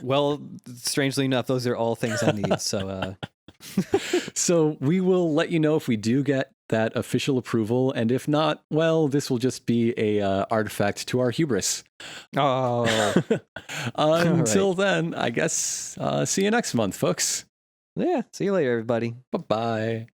Well, strangely enough, those are all things I need. So, So we will let you know if we do get that official approval, and if not, well, this will just be a artifact to our hubris. oh, Until then, I guess see you next month, folks. yeah. See you later, everybody. Bye-bye.